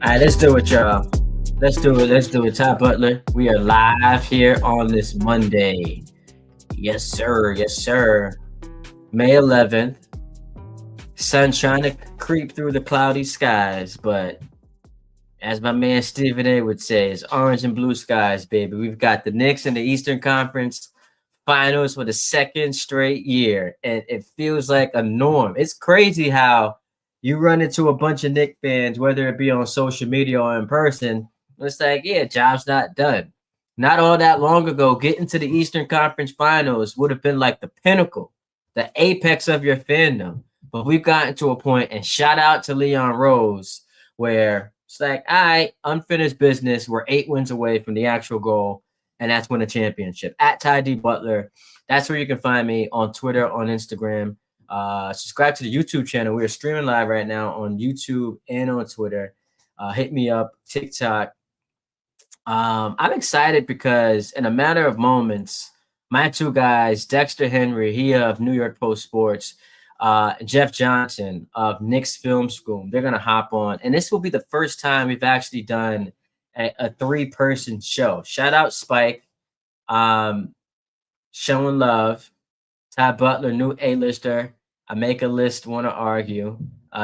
All right, let's do it, y'all. Let's do it. Let's do it. Ty Butler, we are live here on this Monday. Yes, sir. Yes, sir. May 11th. Sun trying to creep through the cloudy skies, but as my man Stephen A would say, it's orange and blue skies, baby. We've got the Knicks in the Eastern Conference Finals for the second straight year, and it feels like a norm. It's crazy how you run into a bunch of Knicks fans, whether it be on social media or in person. It's like, yeah, job's not done. Not all that long ago, getting to the Eastern Conference Finals would have been like the pinnacle, the apex of your fandom. But we've gotten to a point, and shout out to Leon Rose, where it's like, all right, unfinished business. We're 8 wins away from the actual goal, and that's win a championship. At Ty D Butler, that's where you can find me on Twitter, on Instagram. Subscribe to the YouTube channel. We're streaming live right now on YouTube and on Twitter. Hit me up, TikTok. I'm excited because in a matter of moments, my two guys, Dexter Henry, he of New York Post Sports, Jeff Johnson of Knicks Film School, they're going to hop on. And this will be the first time we've actually done a 3-person show. Shout out Spike, showing love. Ty Butler, new A-lister. I make a list, want to argue.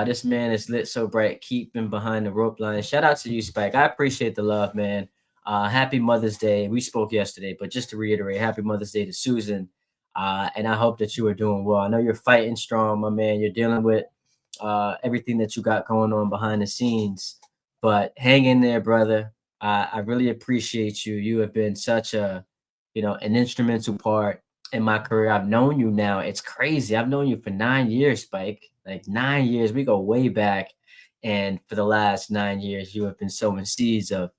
This man is lit so bright, keeping behind the rope line. Shout out to you, Spike. I appreciate the love, man. Happy Mother's Day. We spoke yesterday, but just to reiterate, happy Mother's Day to Susan. And I hope that you are doing well. I know you're fighting strong, my man. You're dealing with everything that you got going on behind the scenes. But hang in there, brother. I really appreciate you. You have been such an instrumental part in my career. I've known you now. It's crazy. I've known you for 9 years, Spike. Like 9 years. We go way back. And for the last 9 years, you have been sowing seeds of,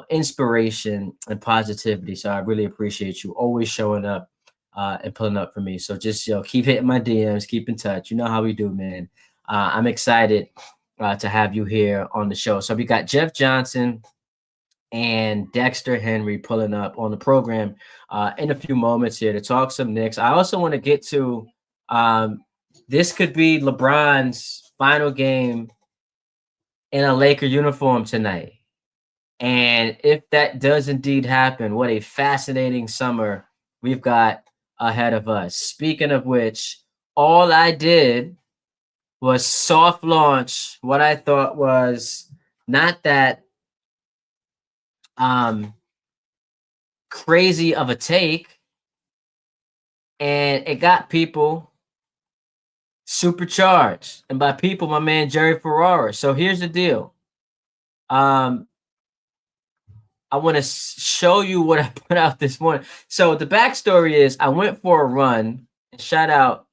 inspiration and positivity. So I really appreciate you always showing up and pulling up for me. So just, keep hitting my DMs, keep in touch. You know how we do, man. I'm excited to have you here on the show. So we got Jeff Johnson and Dexter Henry pulling up on the program in a few moments here to talk some Knicks. I also want to get to this could be LeBron's final game in a Laker uniform tonight. And if that does indeed happen, what a fascinating summer we've got ahead of us. Speaking of which, all I did was soft launch what I thought was not that crazy of a take, and it got people supercharged. And by people, my man Jerry Ferrara. So here's the deal. I want to show you what I put out this morning. So the backstory is I went for a run. Shout out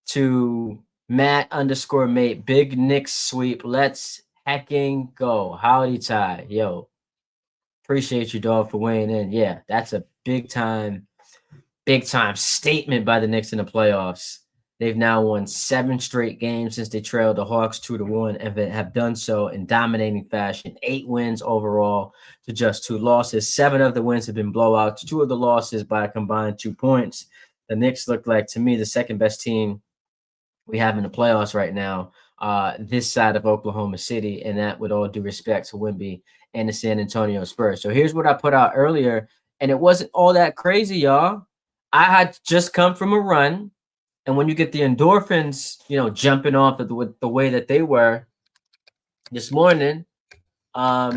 to Matt_mate, big Knicks sweep. Let's hecking go. Howdy, Ty. Yo, appreciate you, dog, for weighing in. Yeah, that's a big time statement by the Knicks in the playoffs. They've now won 7 straight games since they trailed the Hawks 2-1 and have done so in dominating fashion. 8 wins overall to just 2 losses. 7 of the wins have been blowouts. 2 of the losses by a combined 2 points. The Knicks look like, to me, the second best team we have in the playoffs right now, this side of Oklahoma City, and that with all due respect to Wemby and the San Antonio Spurs. So here's what I put out earlier, and it wasn't all that crazy, y'all. I had just come from a run. And when you get the endorphins, jumping off the way that they were this morning, I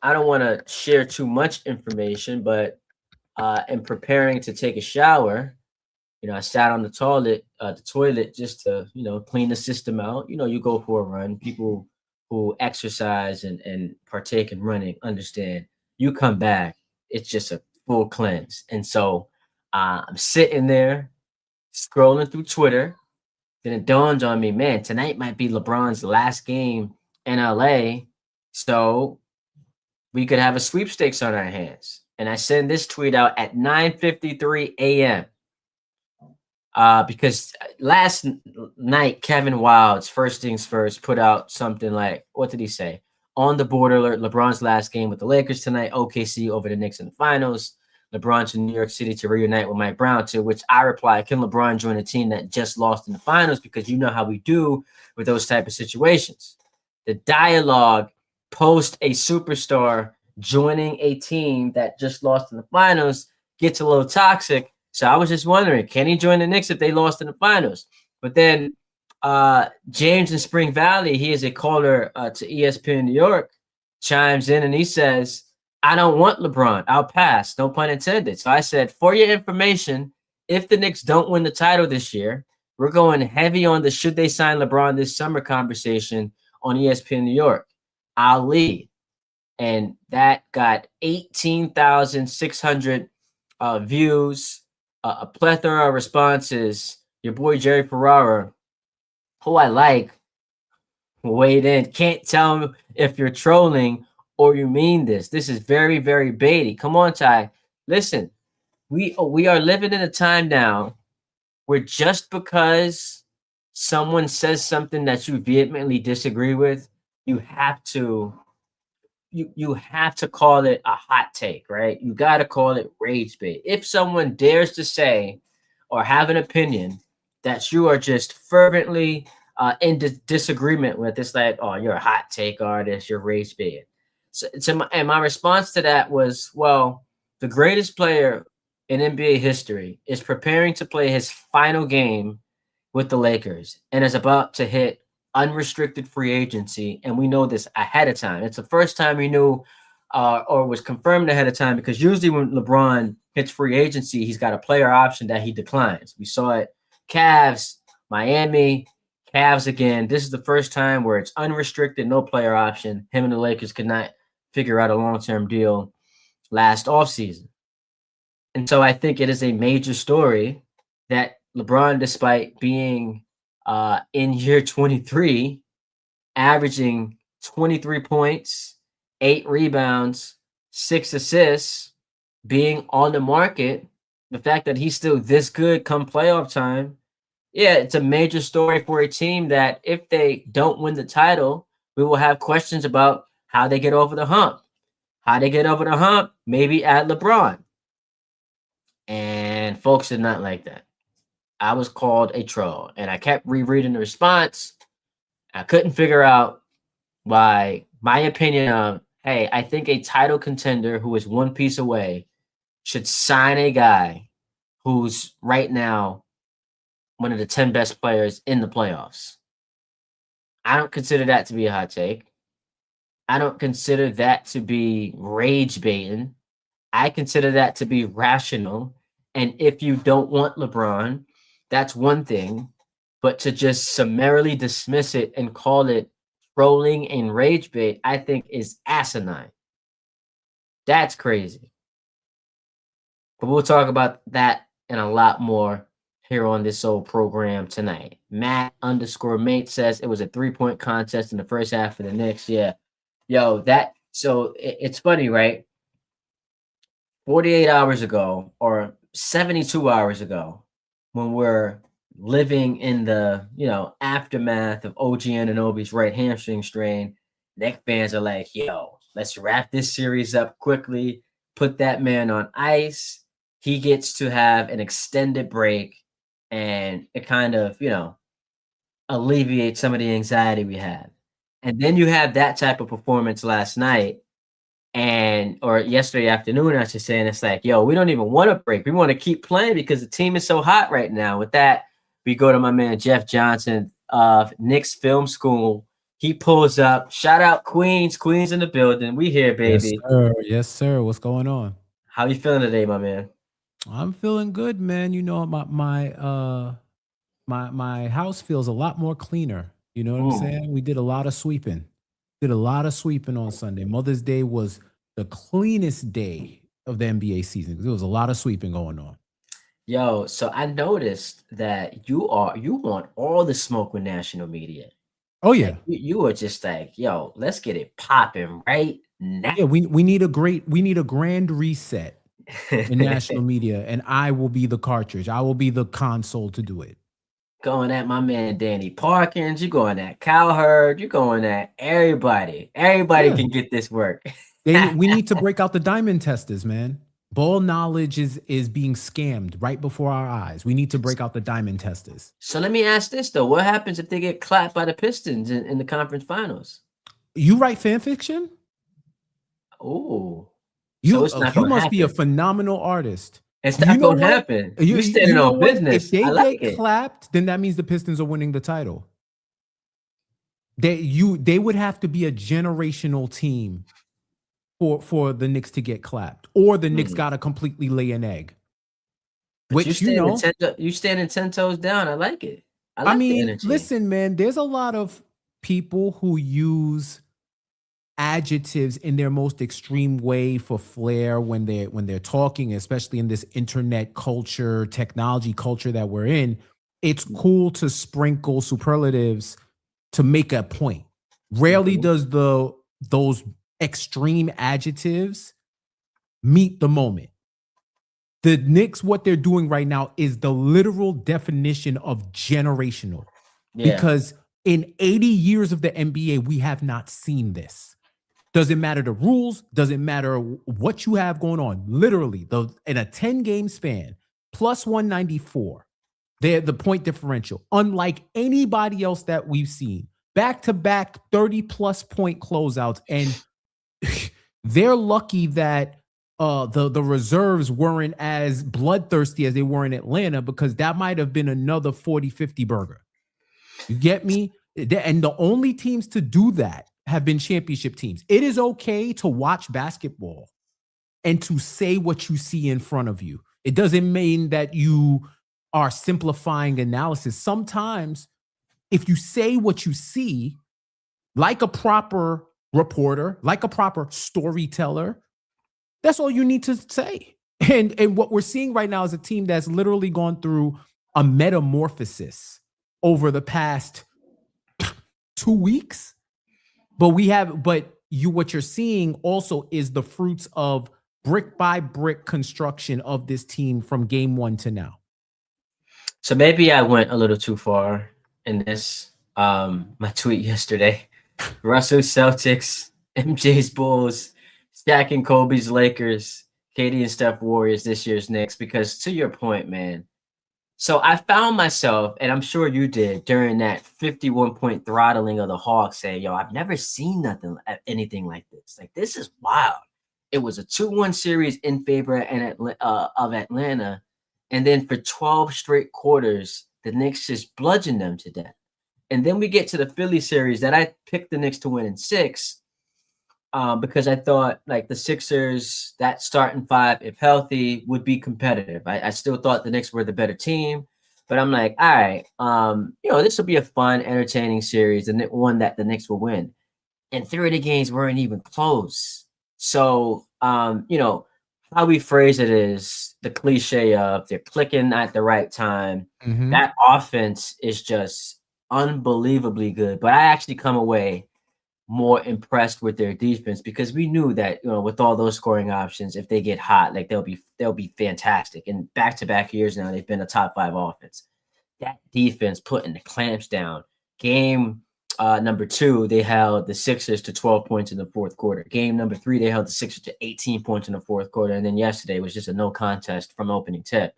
don't want to share too much information, but in preparing to take a shower, I sat on the toilet just to, clean the system out. You go for a run. People who exercise and partake in running understand. You come back, it's just a full cleanse. And so I'm sitting there scrolling through Twitter. Then it dawns on me, man, tonight might be LeBron's last game in LA. So we could have a sweepstakes on our hands. And I send this tweet out at 9:53 a.m. Because last night, Kevin Wildes, first things first, put out something like, what did he say? On the board alert, LeBron's last game with the Lakers tonight, OKC over the Knicks in the finals. LeBron to New York City to reunite with Mike Brown, to which I reply, can LeBron join a team that just lost in the finals? Because you know how we do with those type of situations. The dialogue post a superstar joining a team that just lost in the finals gets a little toxic. So I was just wondering, can he join the Knicks if they lost in the finals? But then James in Spring Valley, he is a caller to ESPN New York, chimes in and he says, I don't want LeBron. I'll pass. No pun intended. So I said, for your information, if the Knicks don't win the title this year, we're going heavy on the should they sign LeBron this summer conversation on ESPN New York. I'll lead. And that got 18,600 views, a plethora of responses. Your boy Jerry Ferrara, who I like, weighed in. Can't tell if you're trolling or you mean this. This is very, very baity. Come on, Ty. Listen, we are living in a time now where just because someone says something that you vehemently disagree with, you have to call it a hot take, right? You got to call it rage bait. If someone dares to say or have an opinion that you are just fervently in disagreement with, it's like, oh, you're a hot take artist, you're rage bait. And my response to that was, well, the greatest player in NBA history is preparing to play his final game with the Lakers and is about to hit unrestricted free agency, and we know this ahead of time. It's the first time we knew or was confirmed ahead of time, because usually when LeBron hits free agency, he's got a player option that he declines. We saw it Cavs, Miami, Cavs again. This is the first time where it's unrestricted, no player option. Him and the Lakers could not figure out a long-term deal last offseason. And so I think it is a major story that LeBron, despite being in year 23, averaging 23 points, 8 rebounds, 6 assists, being on the market, the fact that he's still this good come playoff time, yeah, it's a major story for a team that if they don't win the title, we will have questions about how they get over the hump. How they get over the hump, maybe add LeBron. And folks did not like that. I was called a troll, and I kept rereading the response. I couldn't figure out why my opinion of, hey, I think a title contender who is one piece away should sign a guy who's right now one of the 10 best players in the playoffs. I don't consider that to be a hot take. I don't consider that to be rage baiting. I consider that to be rational. And if you don't want LeBron, that's one thing. But to just summarily dismiss it and call it trolling and rage bait, I think is asinine. That's crazy. But we'll talk about that and a lot more here on this old program tonight. Matt_mate says it was a 3-point contest in the first half of the Knicks. Yeah. Yo, it's funny, right? 48 hours ago or 72 hours ago, when we're living in the, aftermath of OG Anunoby's right hamstring strain, Knicks fans are like, yo, let's wrap this series up quickly, put that man on ice. He gets to have an extended break, and it kind of, alleviates some of the anxiety we have. And then you have that type of performance last night or yesterday afternoon, I should say, and it's like, yo, we don't even want a break. We want to keep playing because the team is so hot right now. With that, we go to my man Jeff Johnson of Knicks Film School. He pulls up. Shout out Queens. Queens in the building. We here, baby. Yes, sir. Yes, sir. What's going on? How you feeling today, my man? I'm feeling good, man. You know, my house feels a lot more cleaner. You know what I'm Mm. saying? We did a lot of sweeping. Did a lot of sweeping on Sunday. Mother's Day was the cleanest day of the NBA season because there was a lot of sweeping going on. Yo, so I noticed that you want all the smoke with national media. Oh Like yeah. you were just like, yo, let's get it popping right now. Yeah, we need a grand reset in national media, and I will be the cartridge. I will be the console to do it. Going at my man Danny Parkins, you going at Cowherd, you going at everybody. Everybody Yeah. can get this work. We need to break out the diamond testers, man. Ball knowledge is being scammed right before our eyes. We need to break out the diamond testers. So let me ask this though: what happens if they get clapped by the Pistons in the conference finals? You write fan fiction? Oh, so You it's not you gonna must be a happen. phenomenal artist. It's You not know gonna what? happen. You, You you standing you know on what? If business. they I like get it. clapped, then that means the Pistons are winning the title. They would have to be a generational team for the Knicks to get clapped, or the Knicks Hmm. got to completely lay an egg. But Which, you know, you standing 10 toes down. I like it. I I like the mean, energy. listen, man. There's a lot of people who use adjectives in their most extreme way for flair when they're talking, especially in this internet culture, technology culture that we're in. It's cool to sprinkle superlatives to make a point. Rarely Mhm. does the those extreme adjectives meet the moment. The Knicks, what they're doing right now is the literal definition of generational, Yeah. because in 80 years of the NBA, we have not seen this. Doesn't matter the rules, doesn't matter what you have going on. Literally, in a 10-game span, plus 194, they're the point differential, unlike anybody else that we've seen. Back to back 30 plus point closeouts. And they're lucky that the reserves weren't as bloodthirsty as they were in Atlanta, because that might have been another 40-50 burger. You get me? And the only teams to do that have been championship teams. It is okay to watch basketball and to say what you see in front of you. It doesn't mean that you are simplifying analysis. Sometimes, if you say what you see, like a proper reporter, like a proper storyteller, that's all you need to say. And what we're seeing right now is a team that's literally gone through a metamorphosis over the past 2 weeks. But you what you're seeing also is the fruits of brick by brick construction of this team from game one to now. So maybe I went a little too far in this. My tweet yesterday: Russell Celtics, MJ's Bulls, Shaq and Kobe's Lakers, Katie and Steph Warriors this year's Knicks. Because to your point, man. So I found myself, and I'm sure you did, during that 51-point throttling of the Hawks, saying, "Yo, I've never seen anything like this. Like this is wild." It was a 2-1 series in favor of Atlanta, and then for 12 straight quarters, the Knicks just bludgeoned them to death. And then we get to the Philly series that I picked the Knicks to win in six, because I thought like the Sixers, that starting five, if healthy, would be competitive. I still thought the Knicks were the better team, but I'm like, all right, this will be a fun, entertaining series, and one that the Knicks will win. And three of the games weren't even close. So, how we phrase it is the cliche of they're clicking at the right time. Mm-hmm. That offense is just unbelievably good. But I actually come away more impressed with their defense because we knew that with all those scoring options, if they get hot, like they'll be fantastic. And back to back years now, they've been a top five offense. That defense putting the clamps down. Game number two, they held the Sixers to 12 points in the fourth quarter. Game number three, they held the Sixers to 18 points in the fourth quarter. And then yesterday was just a no contest from opening tip.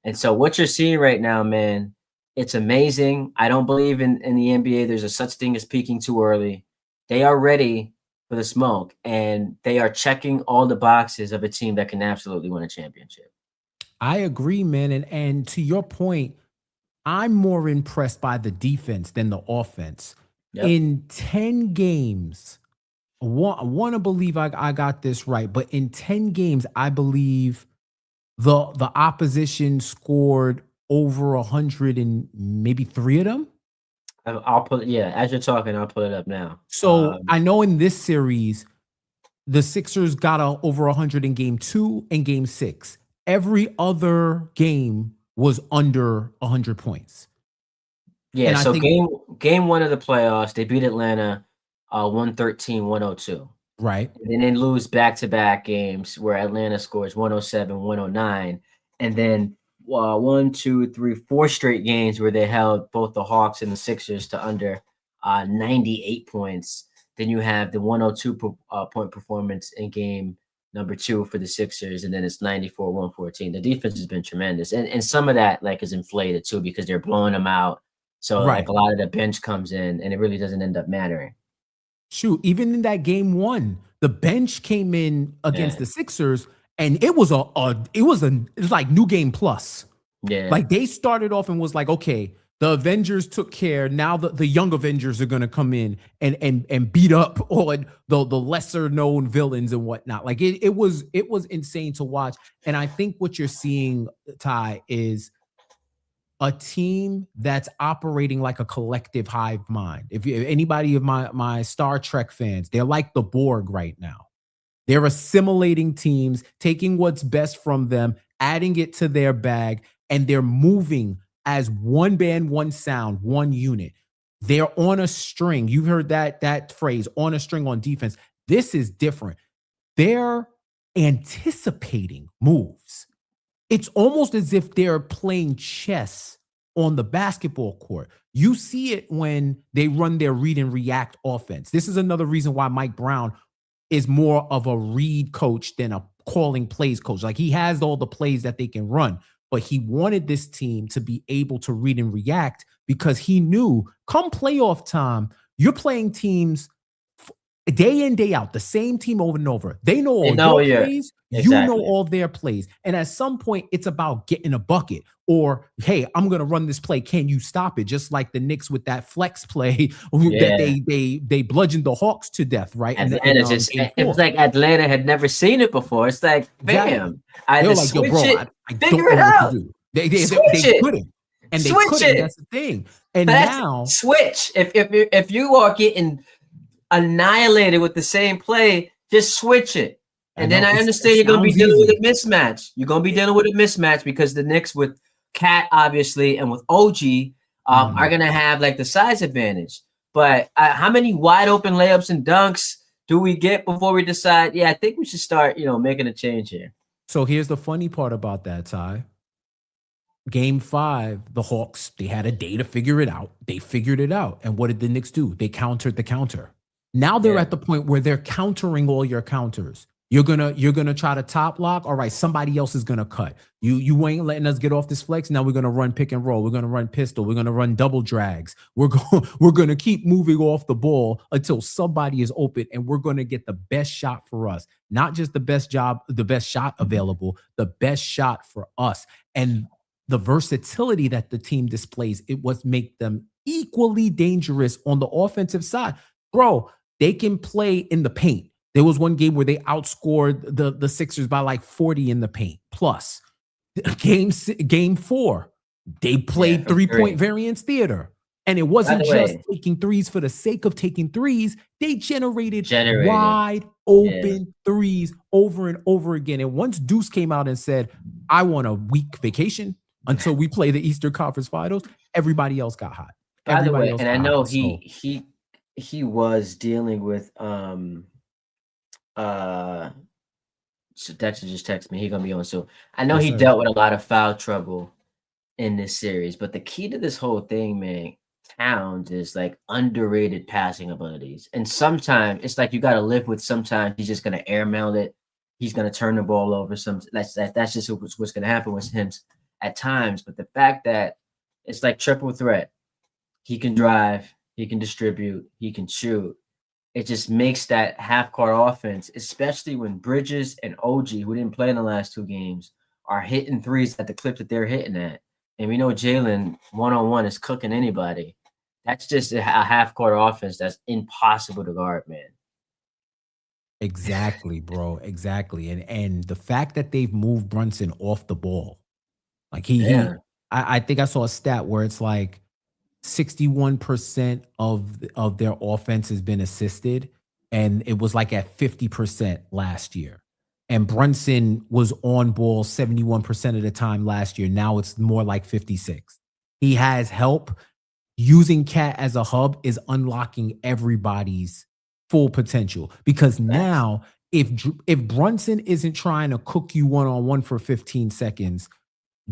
And so what you're seeing right now, man, it's amazing. I don't believe in the NBA there's a such thing as peaking too early. They are ready for the smoke, and they are checking all the boxes of a team that can absolutely win a championship. I agree, man. And to your point, I'm more impressed by the defense than the offense. Yep. In 10 games, I want to believe I got this right, but in 10 games, I believe the opposition scored over 100 and maybe 3 of them. I'll pull it. Yeah, as you're talking, I'll pull it up now. So I know in this series, the Sixers got over 100 in game 2 and game 6. Every other game was under 100 points. Yeah, And I so think game 1 of the playoffs, they beat Atlanta 113-102. right. And then they lose back-to-back games where Atlanta scores 107, 109. And then 1, 2, 3, 4 straight games where they held both the Hawks and the Sixers to under 98 points. Then you have the 102 point performance in game number 2 for the Sixers, and then it's 94-114. The defense has been tremendous. And some of that like is inflated too because they're blowing them out. So like Right. a lot of the bench comes in and it really doesn't end up mattering. Shoot, even in that game 1, the bench came in against Yeah. the Sixers, and it was like new game plus. Yeah. Like they started off and was like, okay, the Avengers took care. Now the young Avengers are gonna come in and beat up on the lesser known villains and whatnot. Like it was insane to watch. And I think what you're seeing, Ty, is a team that's operating like a collective hive mind. If anybody of my Star Trek fans, they're like the Borg right now. They're assimilating teams, taking what's best from them, adding it to their bag, and they're moving as one band, one sound, one unit. They're on a string. You've heard that phrase, on a string on defense. This is different. They're anticipating moves. It's almost as if they're playing chess on the basketball court. You see it when they run their read and react offense. This is another reason why Mike Brown is more of a read coach than a calling plays coach. Like he has all the plays that they can run, but he wanted this team to be able to read and react because he knew come playoff time, you're playing teams day in, day out, the same team over and over. They know all your plays. Exactly. You know all their plays. And at some point, it's about getting a bucket or, hey, I'm going to run this play. Can you stop it? Just like the Knicks with that flex play that they bludgeoned the Hawks to death, right? It was like Atlanta had never seen it before. It's like, bam, either like, switch it, figure it out. They couldn't. And they switch couldn't. It. That's the thing. And now switch. If you are getting annihilated with the same play, just switch it. And then I understand you're going to be dealing with a mismatch. You're going to be dealing with a mismatch because the Knicks with Cat, obviously, and with OG are going to have like the size advantage. But how many wide open layups and dunks do we get before we decide, I think we should start, making a change here? So here's the funny part about that, Ty. Game 5, the Hawks, they had a day to figure it out. They figured it out. And what did the Knicks do? They countered the counter. Now they're at the point where they're countering all your counters. You're gonna try to top lock. All right, somebody else is gonna cut. You ain't letting us get off this flex. Now we're gonna run pick and roll. We're gonna run pistol. We're gonna run double drags. We're gonna keep moving off the ball until somebody is open, and we're gonna get the best shot for us. Not just the best shot available, the best shot for us. And the versatility that the team displays, it was make them equally dangerous on the offensive side, bro. They can play in the paint. There was one game where they outscored the Sixers by like 40 in the paint. Plus, game 4, they played 3-point variance theater. And it wasn't just taking threes for the sake of taking threes. They generated wide open threes over and over again. And once Deuce came out and said, I want a week vacation until we play the Eastern Conference Finals, everybody else got hot. By the way, and I know he was dealing with so Dexter just texted me. He's gonna be on soon. I know he dealt with a lot of foul trouble in this series, but the key to this whole thing, man, Towns is like underrated passing abilities. And sometimes it's like you gotta live with sometimes he's just gonna airmail it, he's gonna turn the ball over. That's just what's gonna happen with him at times. But the fact that it's like triple threat, he can drive, he can distribute, he can shoot. It just makes that half-court offense, especially when Bridges and OG, who didn't play in the last 2 games, are hitting threes at the clip that they're hitting at. And we know Jalen one-on-one is cooking anybody. That's just a half-court offense that's impossible to guard, man. Exactly, bro. Exactly. And the fact that they've moved Brunson off the ball, like Yeah, I think I saw a stat where it's like 61% of their offense has been assisted, and it was like at 50% last year. And Brunson was on ball 71% of the time last year. Now it's more like 56. He has help. Using Cat as a hub is unlocking everybody's full potential because facts. now if Brunson isn't trying to cook you one on one for 15 seconds,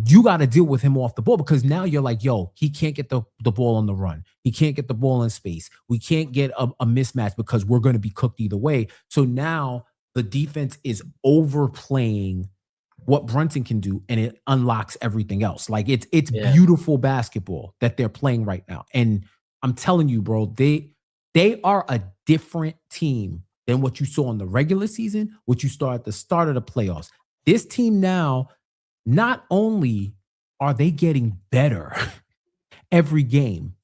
you got to deal with him off the ball because now you're like, yo, he can't get the ball on the run. He can't get the ball in space. We can't get a mismatch because we're going to be cooked either way. So now the defense is overplaying what Brunson can do, and it unlocks everything else. Like it's Yeah. beautiful basketball that they're playing right now. And I'm telling you, bro, they are a different team than what you saw in the regular season, what you saw at the start of the playoffs. This team now, not only are they getting better every game,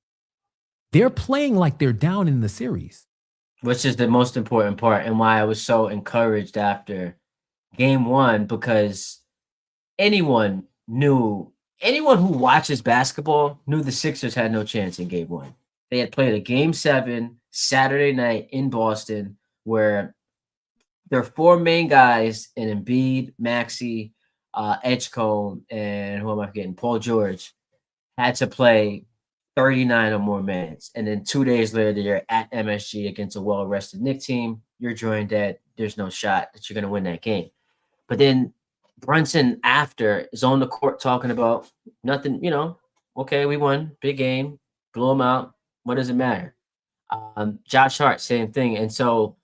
they're playing like they're down in the series. Which is the most important part and why I was so encouraged after game one because anyone anyone who watches basketball knew the Sixers had no chance in game one. They had played a game seven Saturday night in Boston where their four main guys in Embiid, Maxey, Edgecombe, and who am I forgetting? Paul George had to play 39 or more minutes. And then 2 days later, you're at MSG against a well rested Knicks team. You're joined that there's no shot that you're going to win that game. But then Brunson, after, is on the court talking about nothing, okay, we won, big game, blew them out. What does it matter? Josh Hart, same thing. And so,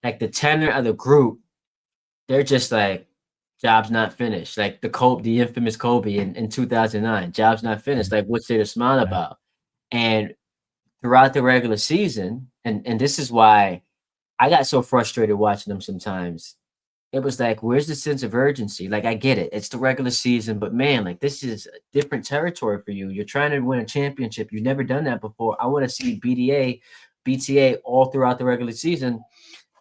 like, the tenor of the group, they're just like, job's not finished. Like the infamous Kobe in 2009, job's not finished. Like, what's there to smile Right. about? And throughout the regular season, and this is why I got so frustrated watching them sometimes. It was like, where's the sense of urgency? Like, I get it. It's the regular season, but man, like, this is a different territory for you. You're trying to win a championship. You've never done that before. I want to see BTA all throughout the regular season.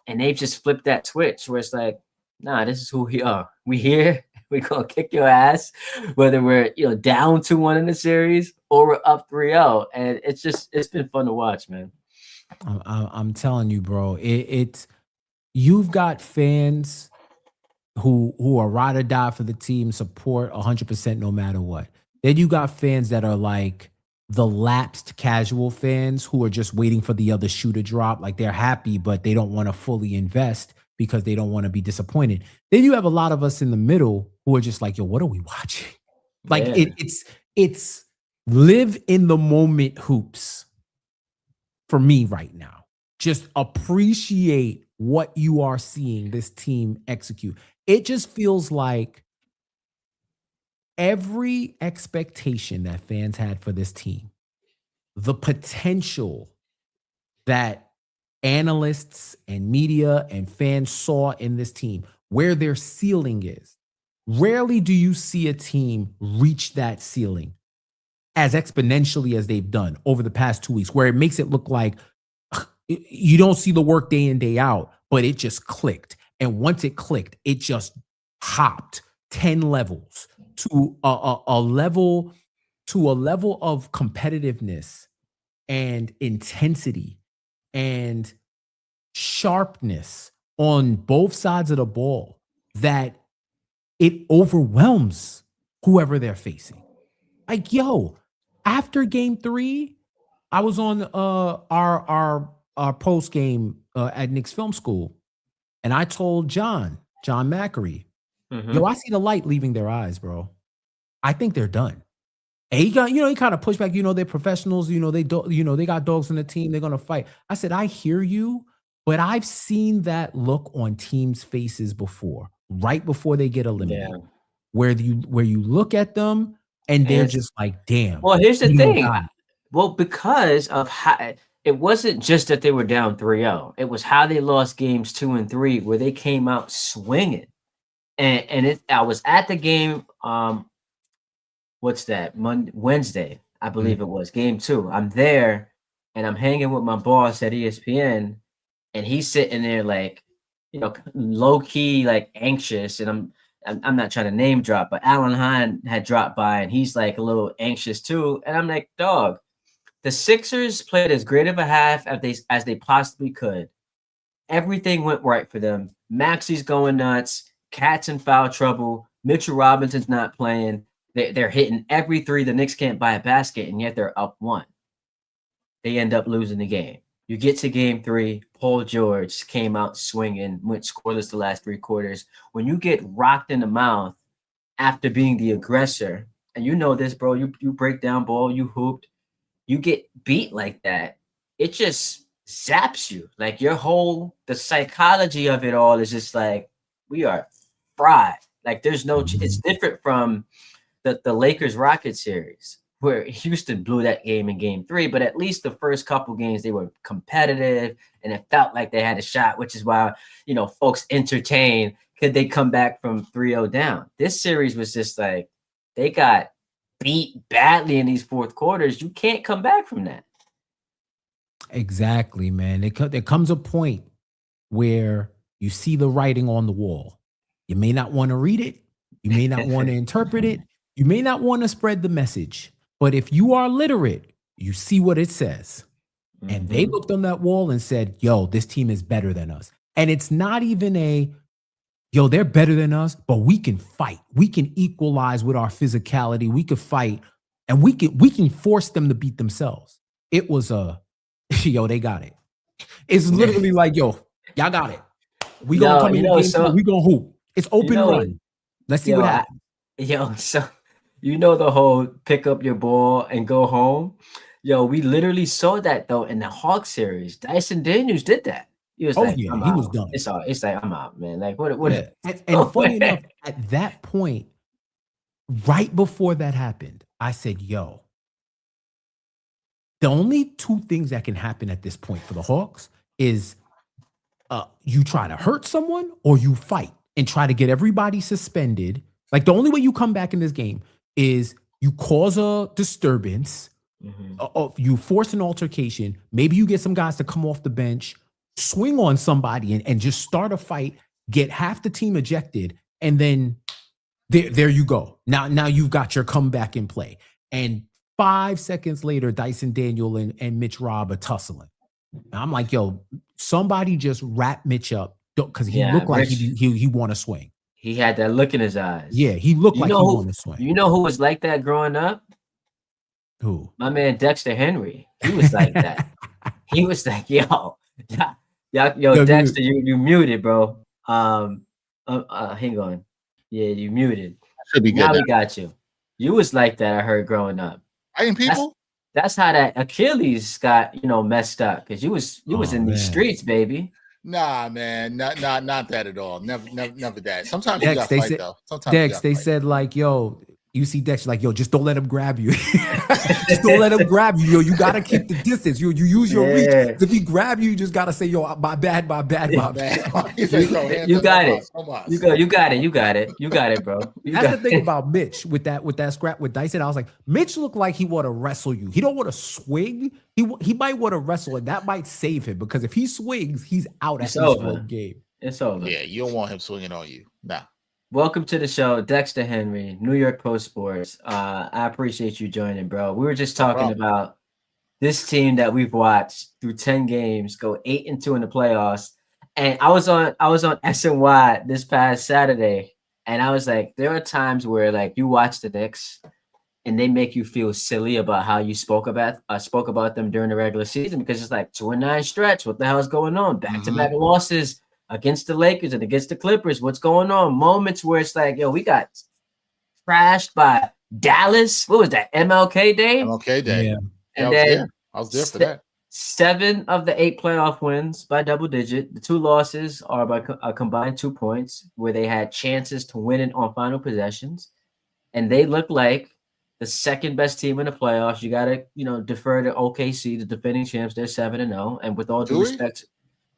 And they've just flipped that switch where it's like, nah, this is who we are. We here. We're gonna kick your ass, whether we're down 2-1 in the series or we're up 3-0. And it's been fun to watch, man. I'm telling you, bro. It's you've got fans who are ride or die for the team, support 100% no matter what. Then you got fans that are like the lapsed casual fans who are just waiting for the other shoe to drop. Like they're happy, but they don't want to fully invest because they don't want to be disappointed. Then you have a lot of us in the middle who are just like, yo, what are we watching? Like Yeah. it's live in the moment hoops for me right now. Just appreciate what you are seeing this team execute. It just feels like every expectation that fans had for this team, the potential that analysts and media and fans saw in this team, where their ceiling is. Rarely do you see a team reach that ceiling as exponentially as they've done over the past 2 weeks, where it makes it look like you don't see the work day in, day out, but it just clicked. And once it clicked, it just hopped 10 levels to a level of competitiveness and intensity and sharpness on both sides of the ball that it overwhelms whoever they're facing. Like, yo, after game 3, I was on our post game at Knicks Film School, and I told John Mackery, yo, Mm-hmm. I see the light leaving their eyes, bro. I think they're done. And he got, he kind of pushed back. They're professionals. They got dogs in the team. They're gonna fight. I said, I hear you, but I've seen that look on teams' faces before, right before they get eliminated, Yeah. where you look at them and And they're it's just like, damn, well, here's the we don't thing. got it. Well, because of how it wasn't just that they were down 3-0. It was how they lost games 2 and 3, where they came out swinging. And I was at the game. What's that? Wednesday, I believe Mhm. it was game 2. I'm there, and I'm hanging with my boss at ESPN, and he's sitting there like, low key like anxious, and I'm not trying to name drop, but Alan Hine had dropped by, and he's like a little anxious too, and I'm like, dog, the Sixers played as great of a half as they possibly could. Everything went right for them. Maxi's going nuts. Cat's in foul trouble. Mitchell Robinson's not playing. They're hitting every three. The Knicks can't buy a basket, and yet they're up one. They end up losing the game. You get to game three. Paul George came out swinging, went scoreless the last three quarters. When you get rocked in the mouth after being the aggressor, and you know this, bro, you break down ball, you hooped, you get beat like that, it just zaps you. Like the psychology of it all is just like, we are fried. Like there's no, it's different from the Lakers Rockets series where Houston blew that game in game three, but at least the first couple games they were competitive and it felt like they had a shot, which is why, folks entertain, could they come back from 3-0 down? This series was just like, they got beat badly in these fourth quarters. You can't come back from that. Exactly, man. There comes a point where you see the writing on the wall. You may not want to read it. You may not want to interpret it. You may not want to spread the message. But if you are literate, you see what it says. Mm-hmm. And they looked on that wall and said, yo, this team is better than us. And it's not even they're better than us, but we can fight. We can equalize with our physicality. We could fight, and we can force them to beat themselves. It was they got it. It's literally like, yo, y'all got it. We gonna come in the game, we gonna hoop. It's open run. Let's see what happens. So the whole pick up your ball and go home. We literally saw that though in the Hawks series. Dyson Daniels did that. He was he was done. It's like, I'm out, man. Like what? Yeah. And funny enough, at that point, right before that happened, I said, yo, the only two things that can happen at this point for the Hawks is you try to hurt someone or you fight and try to get everybody suspended. Like the only way you come back in this game is you cause a disturbance, you force an altercation, maybe you get some guys to come off the bench, swing on somebody and just start a fight, get half the team ejected, and then there you go. Now you've got your comeback in play. And 5 seconds later, Dyson Daniel and Mitch Robb are tussling. And I'm like, yo, somebody just wrap Mitch up because he looked like he want to swing. He had that look in his eyes. Yeah, he looked like he wanted to swing. You know who was like that growing up? Who? My man Dexter Henry. He was like that. He was like, yo, Dexter, you muted, bro. Hang on. Yeah, you muted. Should be good. Now we got you. You was like that, I heard growing up. People? That's how that Achilles got, messed up because you was in these streets, baby. Nah, man, not that at all. Never that. Sometimes you got to fight though. Sometimes Dex, they said like, yo, you see Dex like, yo, just don't let him grab you. Just don't let him grab you. Yo, you gotta keep the distance. You use your reach. If he grab you, you just gotta say, yo, my bad. You got it. You got it, bro. That's the thing about Mitch with that scrap with Dyson. I was like, Mitch looked like he want to wrestle you. He don't want to swing. He might want to wrestle, and that might save him because if he swings, he's out at the game. It's over. Yeah, you don't want him swinging on you. Nah. Welcome to the show, Dexter Henry, New York Post Sports. I appreciate you joining, bro. We were just talking about this team that we've watched through 10 games go 8-2 in the playoffs. And I was on SNY this past Saturday, and I was like, there are times where like you watch the Knicks and they make you feel silly about how you spoke about them during the regular season because it's like 2-9 stretch. What the hell is going on? Back-to-back losses against the Lakers and against the Clippers. What's going on? Moments where it's like, yo, we got trashed by Dallas. What was that? MLK Day? MLK Day. Yeah. And then I was there for that. 7 of the 8 playoff wins by double digit. The 2 losses are by a combined 2 points where they had chances to win it on final possessions. And they look like the second best team in the playoffs. You got to, defer to OKC, the defending champs. They're 7-0. And with all due respect,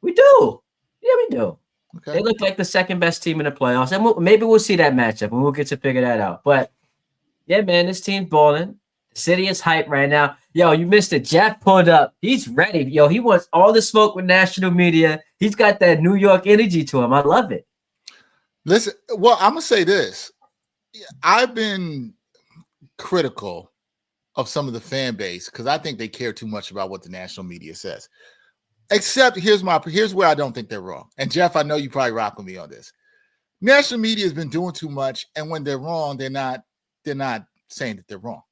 we do. Yeah, we do. Okay. They look like the second best team in the playoffs. And maybe we'll see that matchup and we'll get to figure that out. But, yeah, man, this team's balling. The city is hype right now. Yo, you missed it. Jeff pulled up. He's ready. Yo, he wants all the smoke with national media. He's got that New York energy to him. I love it. Listen, well, I'm gonna say this. I've been critical of some of the fan base because I think they care too much about what the national media says. Except here's where I don't think they're wrong. And Jeff, I know you probably rock with me on this. National media has been doing too much, and when they're wrong, they're not saying that they're wrong.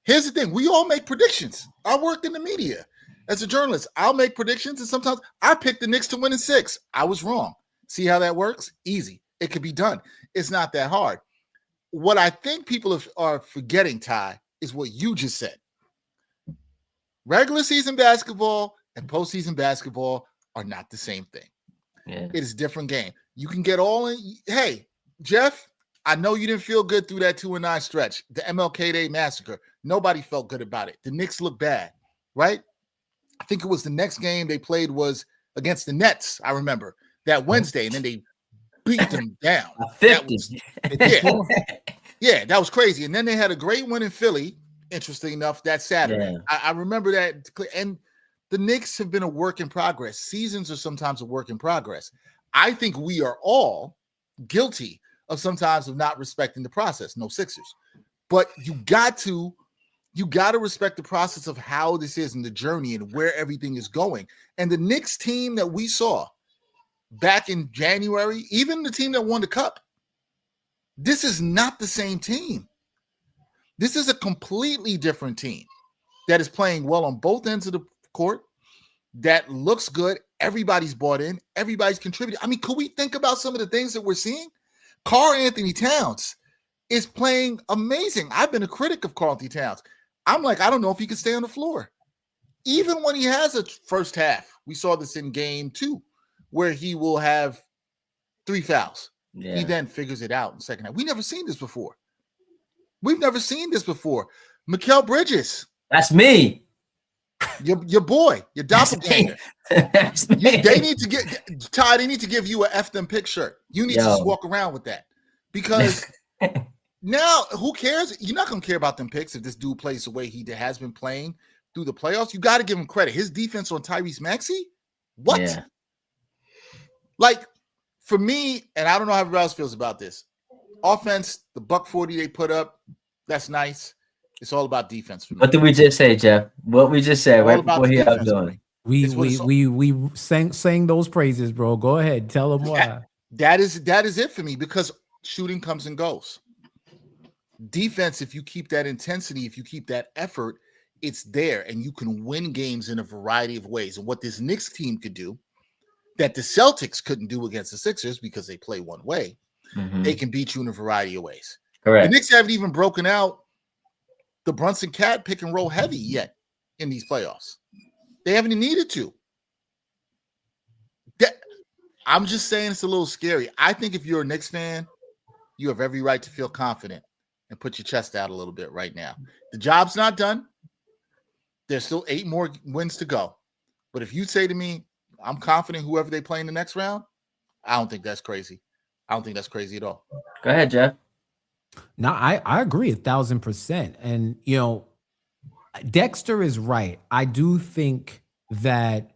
Here's the thing: we all make predictions. I worked in the media as a journalist. I'll make predictions, and sometimes I picked the Knicks to win in 6. I was wrong. See how that works? Easy. It could be done. It's not that hard. What I think people are forgetting, Ty, is what you just said. Regular season basketball and postseason basketball are not the same thing. Yeah. It is a different game. You can get all in. Hey, Jeff, I know you didn't feel good through that 2-9 stretch. The MLK Day massacre. Nobody felt good about it. The Knicks looked bad, right? I think it was the next game they played was against the Nets, I remember, that Wednesday, and then they beat them down. 50. Yeah, that was crazy. And then they had a great win in Philly, interesting enough, that Saturday. Yeah. I remember that. And the Knicks have been a work in progress. Seasons are sometimes a work in progress. I think we are all guilty of sometimes of not respecting the process. No Sixers. But you got to respect the process of how this is in the journey and where everything is going. And the Knicks team that we saw back in January, even the team that won the cup, this is not the same team. This is a completely different team that is playing well on both ends of the court, that looks good. Everybody's bought in. Everybody's contributed. I mean, could we think about some of the things that we're seeing? Karl-Anthony Towns is playing amazing. I've been a critic of Karl-Anthony Towns. I'm like, I don't know if he can stay on the floor. Even when he has a first half, we saw this in game 2, where he will have 3 fouls. Yeah. He then figures it out in the second half. We've never seen this before. Mikal Bridges. That's me. Your boy, your doppelganger. That's me. They need to they need to give you a F them pick shirt. You need to just walk around with that. Because now, who cares? You're not going to care about them picks if this dude plays the way he has been playing through the playoffs. You got to give him credit. His defense on Tyrese Maxey? What? Yeah. Like, for me, and I don't know how everybody else feels about this, offense, the $140 they put up, that's nice. It's all about defense for me. What did we just say, Jeff? What we just said right before he was doing. We sang those praises, bro. Go ahead. Tell them why. That is it for me, because shooting comes and goes. Defense, if you keep that intensity, if you keep that effort, it's there, and you can win games in a variety of ways. And what this Knicks team could do that the Celtics couldn't do against the Sixers because they play one way, they can beat you in a variety of ways. Correct. The Knicks haven't even broken out the Brunson Cat pick and roll heavy yet in these playoffs. They haven't needed to. I'm just saying it's a little scary. I think if you're a Knicks fan, you have every right to feel confident and put your chest out a little bit right now. The job's not done. There's still 8 more wins to go. But if you say to me, I'm confident whoever they play in the next round, I don't think that's crazy. I don't think that's crazy at all. Go ahead, Jeff. No, I agree 1,000%. And, you know, Dexter is right. I do think that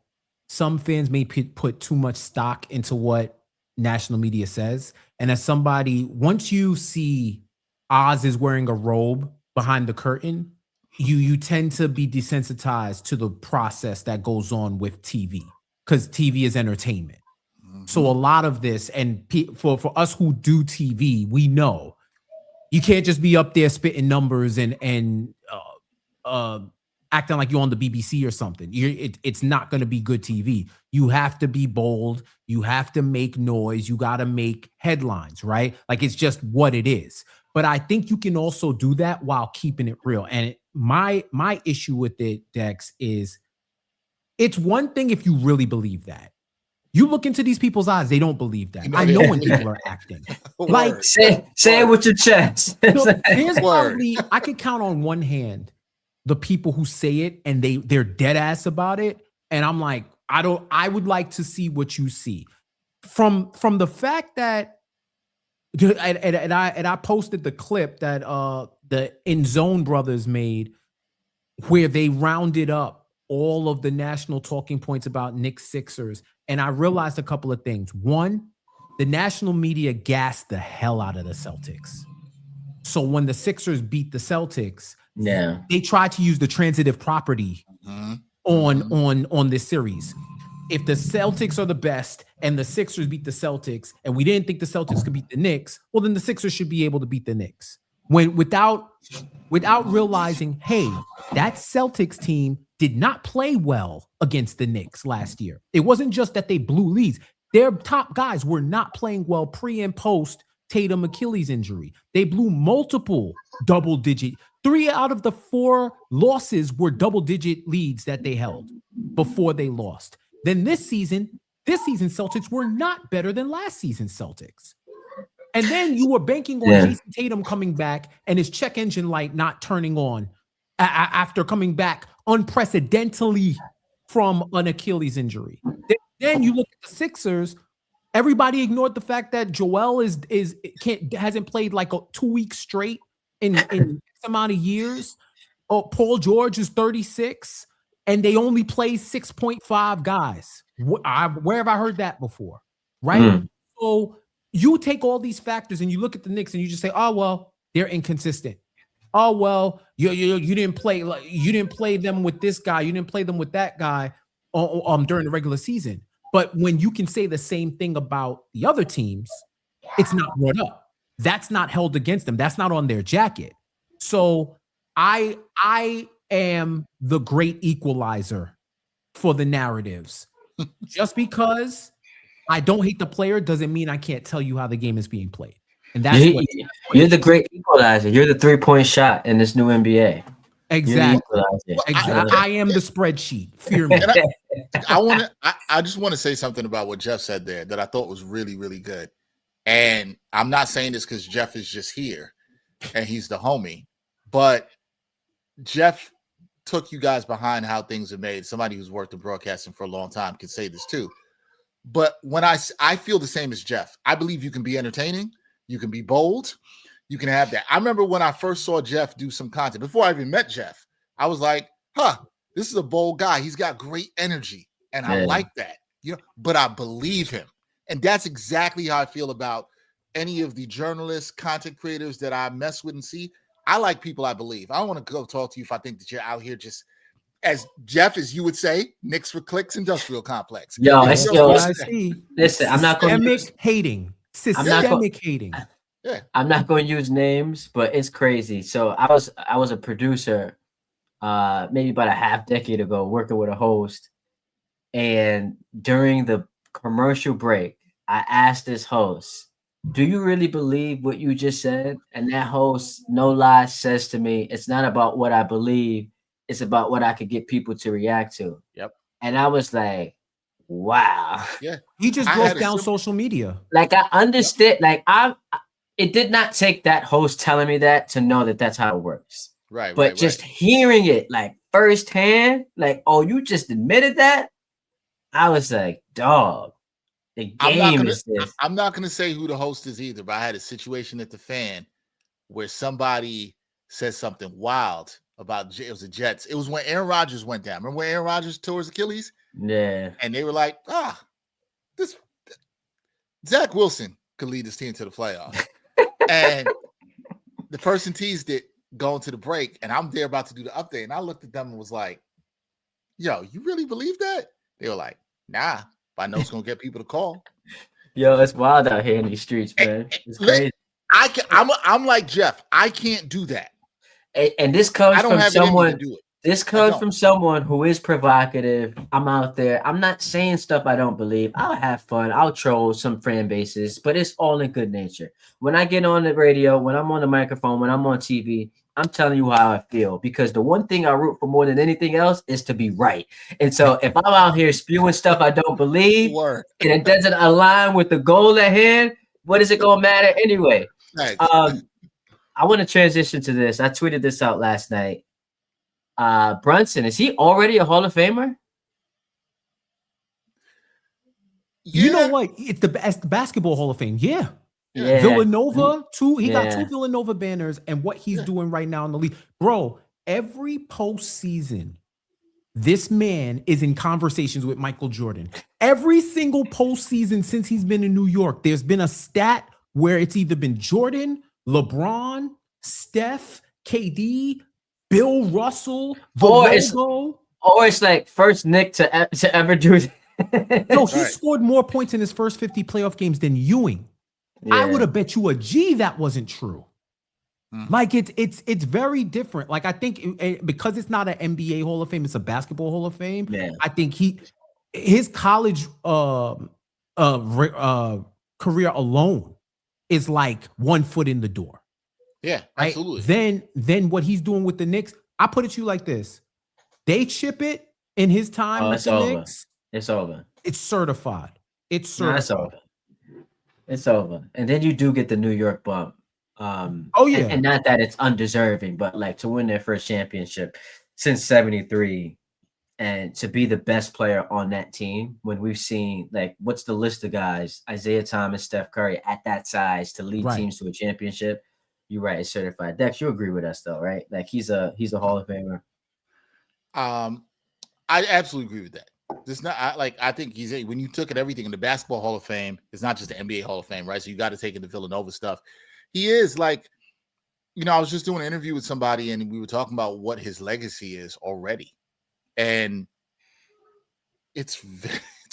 some fans may put too much stock into what national media says. And as somebody, once you see Oz is wearing a robe behind the curtain, you tend to be desensitized to the process that goes on with TV, because TV is entertainment. So a lot of this, and for us who do TV, we know you can't just be up there spitting numbers and acting like you're on the BBC or something. It's not going to be good TV. You have to be bold. You have to make noise. You got to make headlines, right? Like, it's just what it is. But I think you can also do that while keeping it real. And my issue with it, Dex, is it's one thing if you really believe that. You look into these people's eyes, they don't believe that. I know when people are acting. Like, say it with your chest. Here's probably, I could count on one hand the people who say it and they're dead ass about it. And I'm like, I would like to see what you see. From the fact that And I posted the clip that the In Zone brothers made, where they rounded up all of the national talking points about Knicks Sixers, and I realized a couple of things. One, the national media gassed the hell out of the Celtics. So when the Sixers beat the Celtics, they tried to use the transitive property on this series. If the Celtics are the best and the Sixers beat the Celtics, and we didn't think the Celtics could beat the Knicks, well, then the Sixers should be able to beat the Knicks. Without realizing, hey, that Celtics team did not play well against the Knicks last year. It wasn't just that they blew leads. Their top guys were not playing well pre and post Tatum Achilles injury. They blew multiple double-digit. 3 out of the 4 losses were double-digit leads that they held before they lost. Then this season Celtics were not better than last season's Celtics. And then you were banking on Jason Tatum coming back and his check engine light not turning on after coming back unprecedentedly from an Achilles injury. Then you look at the Sixers. Everybody ignored the fact that Joel hasn't played like 2 weeks straight in X amount of years. Paul George is 36, and they only play 6.5 guys. Where have I heard that before? Right? So you take all these factors and you look at the Knicks and you just say, oh well, they're inconsistent. Oh well, you didn't play them with this guy, you didn't play them with that guy during the regular season. But when you can say the same thing about the other teams, it's not brought up. That's not held against them. That's not on their jacket. So I am the great equalizer for the narratives. Just because I don't hate the player doesn't mean I can't tell you how the game is being played. And that's you're the great equalizer. You're the 3-point shot in this new NBA. Exactly. I am the spreadsheet. Fear me. I just want to say something about what Jeff said there that I thought was really, really good. And I'm not saying this because Jeff is just here and he's the homie, but Jeff took you guys behind how things are made. Somebody who's worked in broadcasting for a long time can say this too. But when I feel the same as Jeff, I believe you can be entertaining, you can be bold, you can have that. I remember when I first saw Jeff do some content, before I even met Jeff, I was like, this is a bold guy. He's got great energy. And I like that, but I believe him. And that's exactly how I feel about any of the journalists, content creators that I mess with and see. I like people I believe. I don't want to go talk to you if I think that you're out here just, as Jeff, as you would say, Knicks for clicks, industrial complex. Listen, I'm not going to hating. Systemic hating. Yeah. I'm not going to use names, but it's crazy. So I was a producer maybe about a half decade ago working with a host. And during the commercial break, I asked this host, do you really believe what you just said? And that host, no lie, says to me, it's not about what I believe. It's about what I could get people to react to. Yep. And I was like, wow. Yeah. He just broke down social media. Like I understood, it did not take that host telling me that to know that that's how it works. Right. But just hearing it like firsthand, like, oh, you just admitted that? I was like, dog, the game is this. I'm not going to say who the host is either, but I had a situation at the Fan where somebody said something wild about, it was the Jets. It was when Aaron Rodgers went down. Remember when Aaron Rodgers tore his Achilles? Yeah. And they were like, this Zach Wilson could lead this team to the playoffs. And the person teased it going to the break, and I'm there about to do the update. And I looked at them and was like, yo, you really believe that? They were like, nah, but I know it's going to get people to call. Yo, it's wild out here in these streets, man. It's crazy. I'm like Jeff. I can't do that. And this comes from someone. Do it. This comes from someone who is provocative. I'm out there. I'm not saying stuff I don't believe. I'll have fun. I'll troll some fan bases, but it's all in good nature. When I get on the radio, when I'm on the microphone, when I'm on TV, I'm telling you how I feel, because the one thing I root for more than anything else is to be right. And so if I'm out here spewing stuff I don't believe and it doesn't align with the goal at hand, what is it going to matter anyway? I want to transition to this. I tweeted this out last night. Brunson, is he already a Hall of Famer? You know what? It's the Basketball Hall of Fame. Yeah. Yeah. Villanova, he got Yeah. 2 Villanova banners, and what he's doing right now in the league. Bro, every postseason, this man is in conversations with Michael Jordan. Every single postseason since he's been in New York, there's been a stat where it's either been Jordan, LeBron, Steph, KD, Bill Russell, the logo. Or it's like first Nick to ever do that. No, he scored more points in his first 50 playoff games than Ewing. Yeah. I would have bet you a G that wasn't true. Like it's very different. Like I think because it's not an NBA Hall of Fame, it's a basketball Hall of Fame. Yeah. I think his college career alone is like 1 foot in the door. Yeah, right? absolutely. Then what he's doing with the Knicks, I put it to you like this: they chip it in his time with the Knicks. It's over. It's certified. It's certified. No, it's over. It's over. And then you do get the New York bump. And not that it's undeserving, but like to win their first championship since 73 and to be the best player on that team when we've seen like what's the list of guys, Isaiah Thomas, Steph Curry at that size to lead teams to a championship. You're right, it's certified. Dex, you agree with us though, right? Like he's a Hall of Famer. I absolutely agree with that. This not I think when you took at everything in the Basketball Hall of Fame, it's not just the NBA Hall of Fame, right? So you got to take in the Villanova stuff. He is like, I was just doing an interview with somebody and we were talking about what his legacy is already. And it's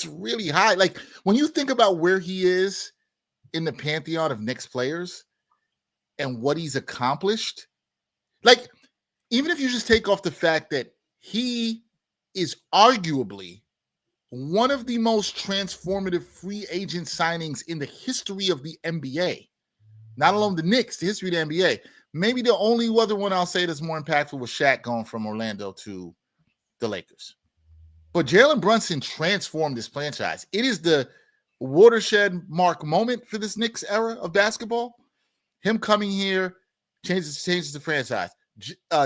really high. Like when you think about where he is in the pantheon of Knicks players and what he's accomplished, like even if you just take off the fact that he is arguably one of the most transformative free agent signings in the history of the NBA. Not alone the Knicks, the history of the NBA. Maybe the only other one I'll say that's more impactful was Shaq going from Orlando to the Lakers. But Jalen Brunson transformed this franchise. It is the watershed mark moment for this Knicks era of basketball. Him coming here changes the franchise.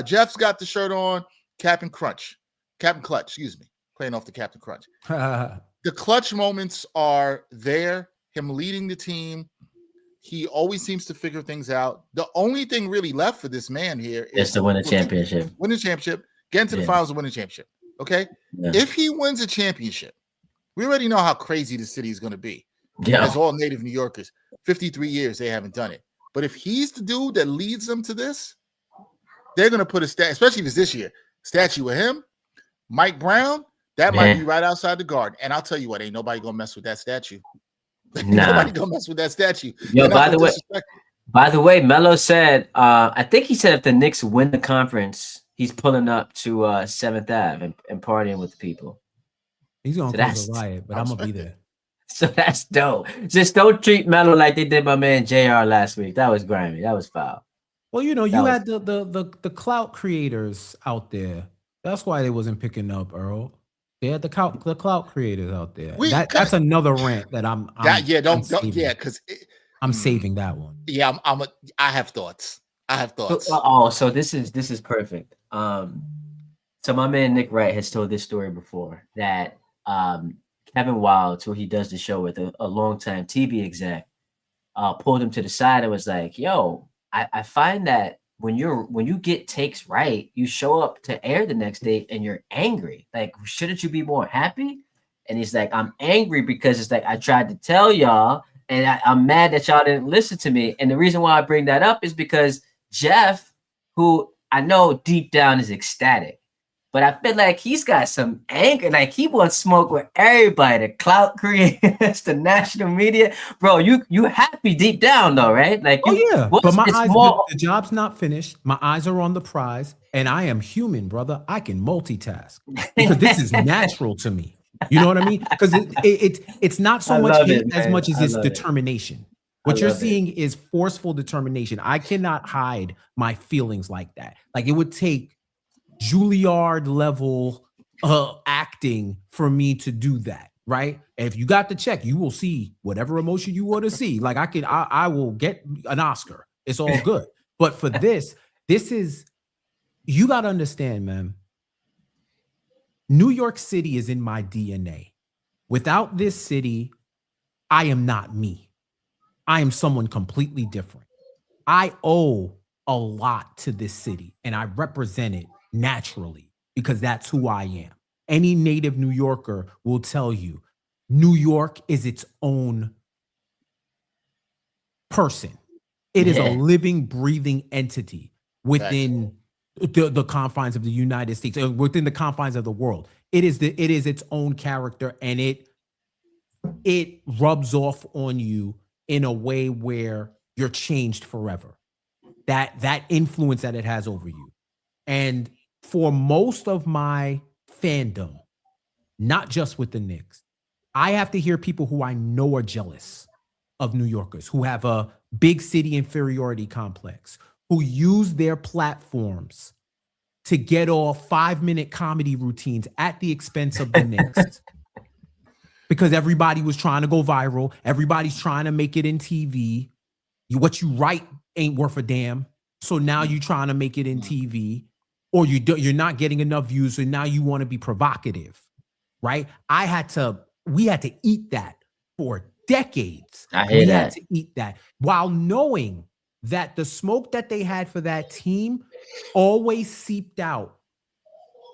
Jeff's got the shirt on, Captain Clutch, playing off the Captain Crunch. The clutch moments are there, him leading the team. He always seems to figure things out. The only thing really left for this man here is to win a championship. Win a championship, get into the finals and win a championship. Okay? Yeah. If he wins a championship, we already know how crazy the city is going to be. Yeah. As all native New Yorkers, 53 years they haven't done it. But if he's the dude that leads them to this, they're going to put especially if it's this year, statue of him, Mike Brown, that might be right outside the Garden. And I'll tell you what, ain't nobody going to mess with that statue. Nobody gonna mess with that statue. Yo, by the way, Melo said, I think he said if the Knicks win the conference, he's pulling up to 7th Ave and partying with the people. He's gonna cause a riot, but I'm gonna be there. So that's dope. Just don't treat Melo like they did my man JR last week. That was grimy. That was foul. Well, you had the clout creators out there. That's why they wasn't picking up Earl. They had the clout creators out there. That's another rant that I'm because I'm saving that one. Yeah, I have thoughts. So this is perfect. So my man Nick Wright has told this story before that Kevin Wildes, who he does the show with, a longtime TV exec, pulled him to the side and was like, "Yo, I find that when you get takes right, you show up to air the next day and you're angry. Like, shouldn't you be more happy?" And he's like, "I'm angry because it's like I tried to tell y'all, and I'm mad that y'all didn't listen to me." And the reason why I bring that up is because Jeff, who I know deep down is ecstatic, but I feel like he's got some anger. Like he wants smoke with everybody, the clout creators, the national media. Bro, you happy deep down though, right? Like, but my eyes, the job's not finished. My eyes are on the prize, and I am human, brother. I can multitask because this is natural to me. You know what I mean? Because it's not so much hate as much as it's determination. What you're seeing is forceful determination. I cannot hide my feelings like that. Like it would take Juilliard level acting for me to do that, right? And if you got the check, you will see whatever emotion you want to see. Like I will get an Oscar. It's all good. But for this is, you got to understand, man. New York City is in my DNA. Without this city, I am not me. I am someone completely different. I owe a lot to this city, and I represent it naturally because that's who I am. Any native New Yorker will tell you New York is its own person. It is a Yeah. living, breathing entity within the confines of the United States, within the confines of the world. It is its own character, and it rubs off on you in a way where you're changed forever. That influence that it has over you. And for most of my fandom, not just with the Knicks, I have to hear people who I know are jealous of New Yorkers, who have a big city inferiority complex, who use their platforms to get off 5-minute comedy routines at the expense of the Knicks. Because everybody was trying to go viral. Everybody's trying to make it in TV. What you write ain't worth a damn. So now you're trying to make it in TV, or you're not getting enough views. So now you want to be provocative, right? We had to eat that for decades. I hear we that. had to eat that while knowing that the smoke that they had for that team always seeped out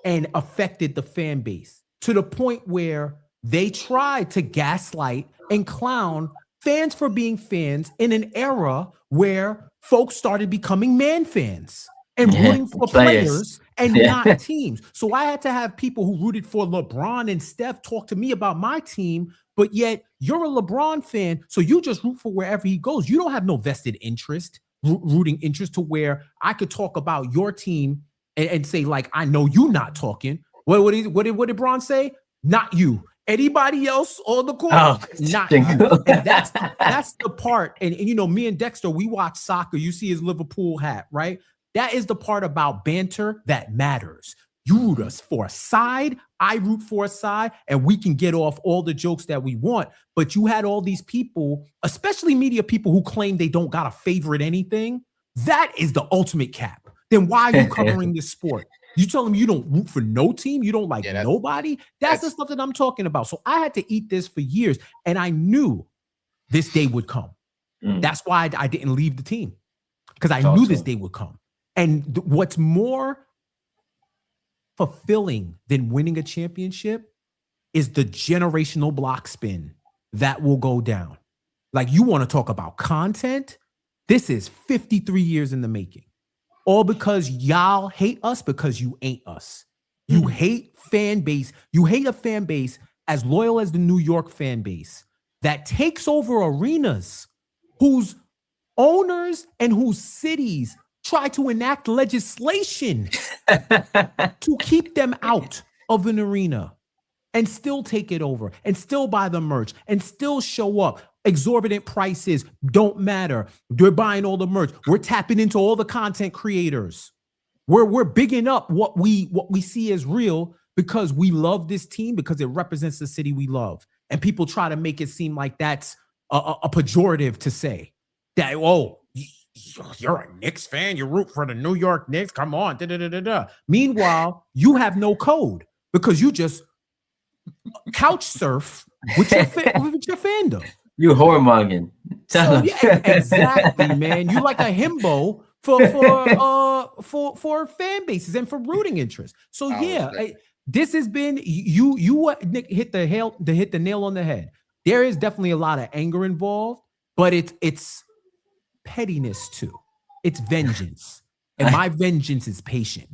and affected the fan base to the point where they tried to gaslight and clown fans for being fans in an era where folks started becoming man fans and rooting for players and not teams. So I had to have people who rooted for LeBron and Steph talk to me about my team, but yet you're a LeBron fan, so you just root for wherever he goes. You don't have no vested interest, rooting interest to where I could talk about your team and say, like, I know you not talking. What did Bron say? Not you. Anybody else on the court? Not you. And that's the part. And you know, me and Dexter, we watch soccer. You see his Liverpool hat, right? That is the part about banter that matters. You root us for a side, I root for a side, and we can get off all the jokes that we want. But you had all these people, especially media people, who claim they don't got a favorite anything. That is the ultimate cap. Then why are you covering this sport? You tell them you don't root for no team, you don't like nobody. That's the stuff that I'm talking about. So I had to eat this for years, and I knew this day would come. That's why I didn't leave the team, because I knew this day would come. And what's more fulfilling than winning a championship is the generational block spin that will go down. Like, you want to talk about content? This is 53 years in the making. All because y'all hate us because you ain't us. You hate fan base. You hate a fan base as loyal as the New York fan base that takes over arenas, whose owners and whose cities try to enact legislation to keep them out of an arena and still take it over and still buy the merch and still show up. Exorbitant prices don't matter. They're buying all the merch. We're tapping into all the content creators. We're bigging up what we see as real because we love this team, because it represents the city we love. And people try to make it seem like that's a pejorative to say that, oh, you're a Knicks fan, you root for the New York Knicks, come on. Meanwhile, you have no code because you just couch surf with your fandom. You whoremongering. So, yeah, exactly, man. You like a himbo for fan bases and for rooting interests. So this has been you Nick hit the nail on the head. There is definitely a lot of anger involved, but it's pettiness too. It's vengeance, and my vengeance is patient.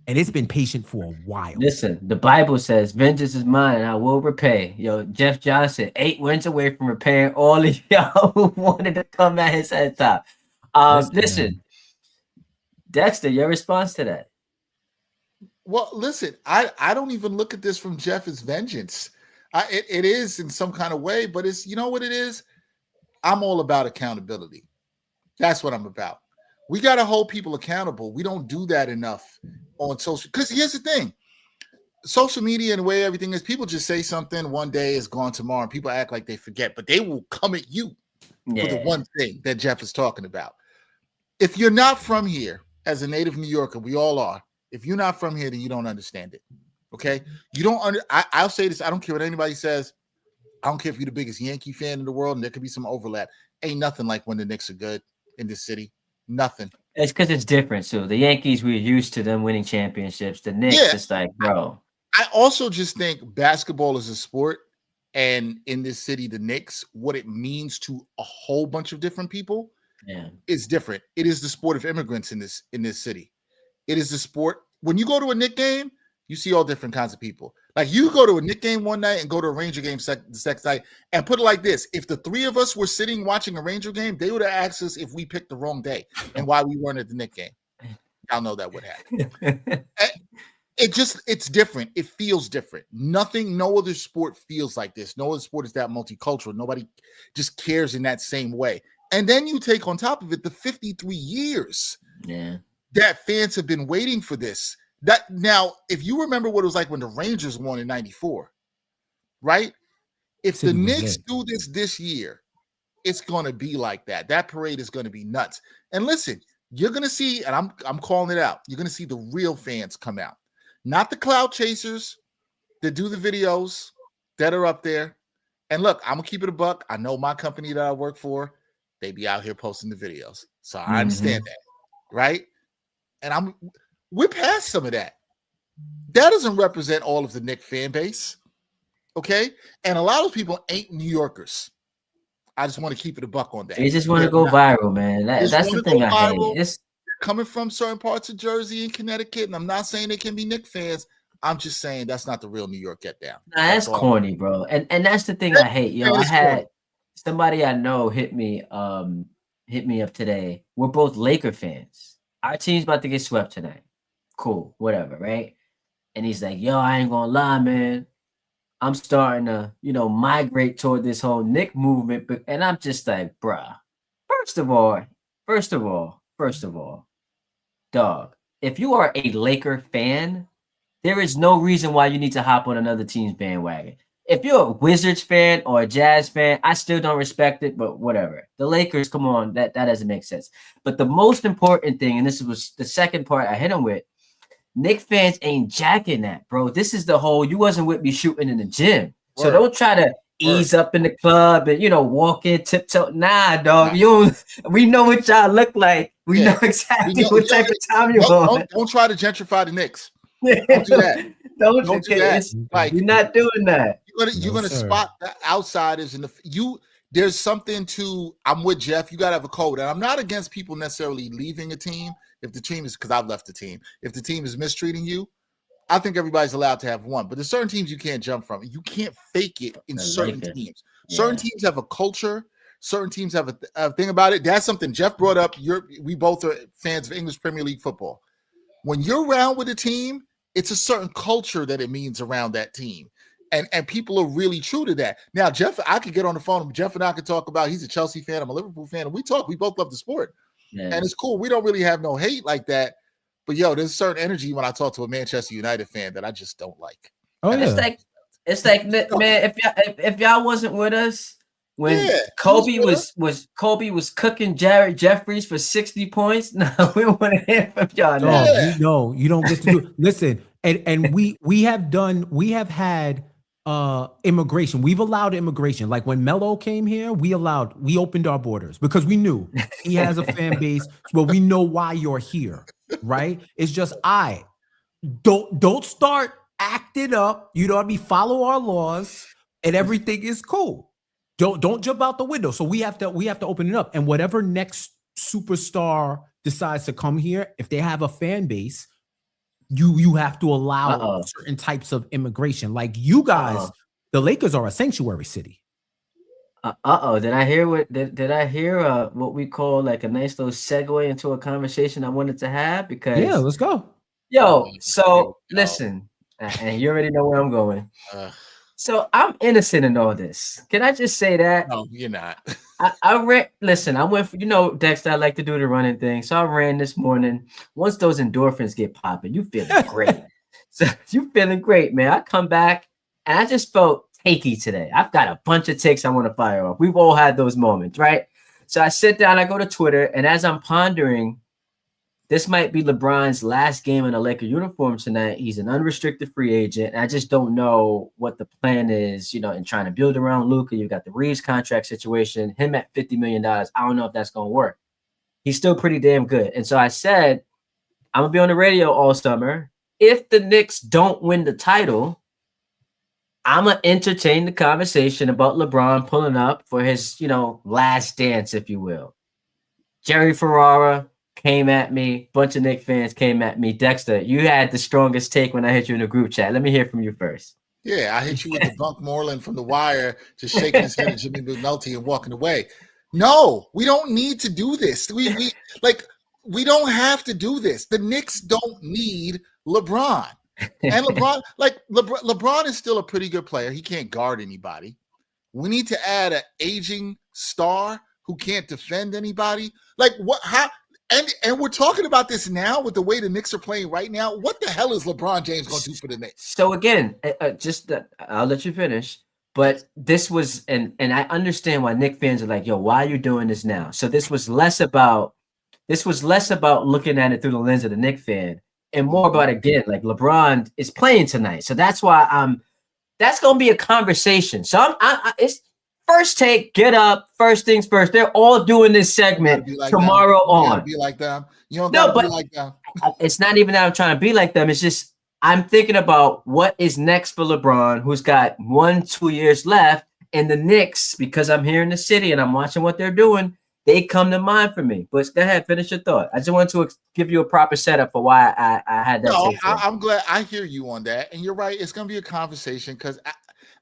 And it's been patient for a while. Listen, the Bible says, vengeance is mine, and I will repay. Yo, Jeff Johnson, 8 wins away from repaying all of y'all who wanted to come at his head top. Listen, Dexter, your response to that? Well, listen, I don't even look at this from Jeff as vengeance. It is in some kind of way, but it's, you know what it is? I'm all about accountability. That's what I'm about. We got to hold people accountable. We don't do that enough on social, because here's the thing. Social media and the way everything is, people just say something one day, is gone tomorrow, and people act like they forget, but they will come at you for the one thing that Jeff is talking about. If you're not from here, as a native New Yorker, we all are. If you're not from here, then you don't understand it. Okay? You don't I'll say this, I don't care what anybody says. I don't care if you're the biggest Yankee fan in the world, and there could be some overlap. ain't nothing like when the Knicks are good in this city. Nothing. It's because it's different. So the Yankees, we're used to them winning championships. The Knicks, Yeah. it's like, bro. I also just think basketball is a sport, and in this city, the Knicks, what it means to a whole bunch of different people is different. It is the sport of immigrants in this city. It is the sport. When you go to a Knicks game, you see all different kinds of people. Like you go to a Knicks game one night and go to a Ranger game the next night, and put it like this: if the three of us were sitting watching a Ranger game, they would have asked us if we picked the wrong day and why we weren't at the Knicks game. Y'all know that would happen. It's different. It feels different. No other sport feels like this. No other sport is that multicultural. Nobody just cares in that same way. And then you take on top of it the 53 years that fans have been waiting for this. That now, if you remember what it was like when the Rangers won in 94, right? If the Knicks do this year, it's going to be like that. That parade is going to be nuts. And listen, you're going to see, and I'm calling it out, you're going to see the real fans come out. Not the cloud chasers that do the videos that are up there. And look, I'm going to keep it a buck. I know my company that I work for, they be out here posting the videos. So I understand that, right? And we're past some of that. That doesn't represent all of the Knicks fan base, okay? And a lot of people ain't New Yorkers. I just want to keep it a buck on that. They just want to go viral, man. That's the thing I hate. It's coming from certain parts of Jersey and Connecticut, and I'm not saying they can be Knicks fans. I'm just saying that's not the real New York get down. Nah, that's corny, bro. And that's the thing I hate. Yo, I had somebody I know hit me up today. We're both Laker fans. Our team's about to get swept tonight. Cool, whatever, right? And he's like, yo, I ain't gonna lie, man. I'm starting to, migrate toward this whole Knick movement. And I'm just like, bruh, first of all, dog, if you are a Laker fan, there is no reason why you need to hop on another team's bandwagon. If you're a Wizards fan or a Jazz fan, I still don't respect it, but whatever. The Lakers, come on, that doesn't make sense. But the most important thing, and this was the second part I hit him with, Knicks fans ain't jacking that, bro. This is the whole, you wasn't with me shooting in the gym. So don't try to ease up in the club and, walk in tiptoe. Nah, dog, we know what y'all look like. We know exactly what type of time you're on. Don't try to gentrify the Knicks. Don't do that. Don't do that. Like, you're not doing that. You're gonna spot the outsiders there's something to, I'm with Jeff, you gotta have a code. And I'm not against people necessarily leaving a team if the team is, because I've left the team. If the team is mistreating you, I think everybody's allowed to have one. But there's certain teams you can't jump from. You can't fake it in certain teams. Certain teams have a culture. Certain teams have a thing about it. That's something Jeff brought up. We both are fans of English Premier League football. When you're around with a team, it's a certain culture that it means around that team. And people are really true to that. Now, Jeff, I could get on the phone. Jeff and I could talk about, he's a Chelsea fan. I'm a Liverpool fan. And we both love the sport. Yeah. And it's cool. We don't really have no hate like that. But, there's a certain energy when I talk to a Manchester United fan that I just don't like. Oh, yeah. It's like, man, if y'all wasn't with us when Kobe was cooking Jared Jeffries for 60 points, no, we don't want to hear from y'all now. You don't get to do. Listen, and we have had immigration. We've allowed immigration. Like when Melo came here, we opened our borders because we knew he has a fan base. Well, we know why you're here, right? It's just don't start acting up. Follow our laws, and everything is cool. Don't jump out the window. So we have to open it up. And whatever next superstar decides to come here, if they have a fan base, you have to allow certain types of immigration. Like you guys, the Lakers are a sanctuary city. Did I hear what we call like a nice little segue into a conversation I wanted to have? Because let's go. Listen, and you already know where I'm going. So I'm innocent in all this. Can I just say that? No, you're not. I went for, Dexter, I like to do the running thing. So I ran this morning. Once those endorphins get popping, you feeling great. So you feeling great, man. I come back and I just felt takey today. I've got a bunch of takes I want to fire off. We've all had those moments, right? So I sit down, I go to Twitter, and as I'm pondering this might be LeBron's last game in a Laker uniform tonight. He's an unrestricted free agent. And I just don't know what the plan is, in trying to build around Luka. You've got the Reeves contract situation, him at $50 million. I don't know if that's going to work. He's still pretty damn good. And so I said, I'm going to be on the radio all summer. If the Knicks don't win the title, I'm going to entertain the conversation about LeBron pulling up for his, last dance, if you will. Jerry Ferrara came at me. Bunch of Knicks fans came at me. Dexter, you had the strongest take when I hit you in the group chat. Let me hear from you first. Yeah, I hit you with the Bunk Moreland from The Wire, just shaking his head at Jimmy McNulty and walking away. No, we don't need to do this. We don't have to do this. The Knicks don't need LeBron. And LeBron is still a pretty good player. He can't guard anybody. We need to add an aging star who can't defend anybody. Like what? How? And we're talking about this now with the way the Knicks are playing right now. What the hell is LeBron James going to do for the Knicks? So again, I'll let you finish. But this was, and I understand why Knicks fans are like, yo, why are you doing this now? So this was less about looking at it through the lens of the Knicks fan and more about, again, like LeBron is playing tonight. So that's why that's going to be a conversation. So it's first take, get up, first things first. They're all doing this segment like tomorrow on. Be like them. You don't gotta be like them. It's not even that I'm trying to be like them. It's just I'm thinking about what is next for LeBron, who's got 1-2 years left, and the Knicks, because I'm here in the city and I'm watching what they're doing, they come to mind for me. But go ahead, finish your thought. I just want to give you a proper setup for why I had that. No, I'm glad I hear you on that. And you're right. It's going to be a conversation because